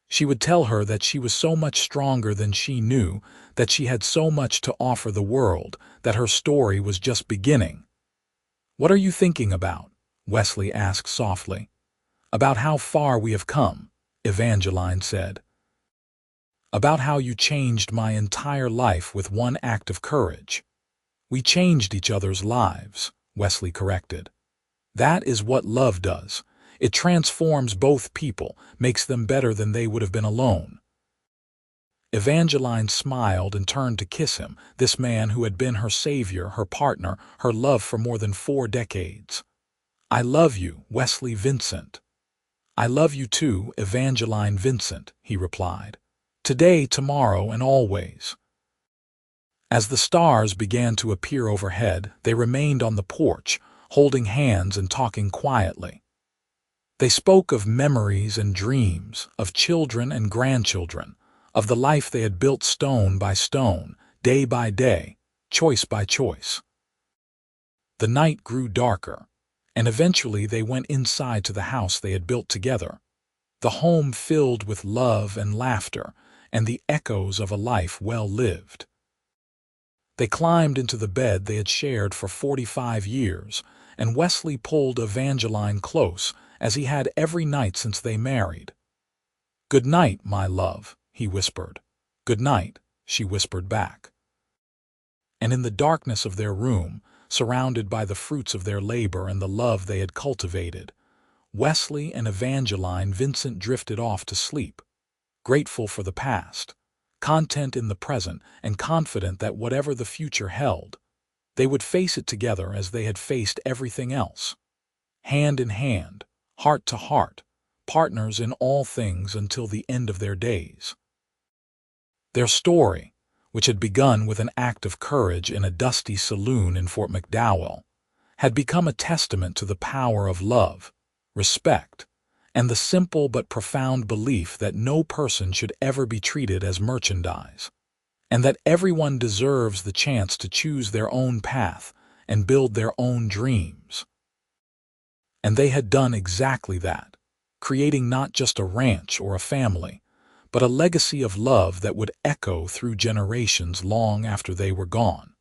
She would tell her that she was so much stronger than she knew, that she had so much to offer the world, that her story was just beginning. "What are you thinking about?" Wesley asked softly. "About how far we have come," Evangeline said. "About how you changed my entire life with one act of courage." "We changed each other's lives," Wesley corrected. "That is what love does. It transforms both people, makes them better than they would have been alone." Evangeline smiled and turned to kiss him, this man who had been her savior, her partner, her love for more than 4 decades. "I love you, Wesley Vincent." "I love you too, Evangeline Vincent," he replied. "Today, tomorrow, and always." As the stars began to appear overhead, they remained on the porch, holding hands and talking quietly. They spoke of memories and dreams, of children and grandchildren, of the life they had built stone by stone, day by day, choice by choice. The night grew darker, and eventually they went inside to the house they had built together, the home filled with love and laughter and the echoes of a life well lived. They climbed into the bed they had shared for 45 years, and Wesley pulled Evangeline close, as he had every night since they married. "Good night, my love," he whispered. "Good night," she whispered back. And in the darkness of their room, surrounded by the fruits of their labor and the love they had cultivated, Wesley and Evangeline Vincent drifted off to sleep, grateful for the past, content in the present, and confident that whatever the future held, they would face it together as they had faced everything else, hand in hand, heart to heart, partners in all things until the end of their days. Their story, which had begun with an act of courage in a dusty saloon in Fort McDowell, had become a testament to the power of love, respect, and the simple but profound belief that no person should ever be treated as merchandise, and that everyone deserves the chance to choose their own path and build their own dreams. And they had done exactly that, creating not just a ranch or a family, but a legacy of love that would echo through generations long after they were gone.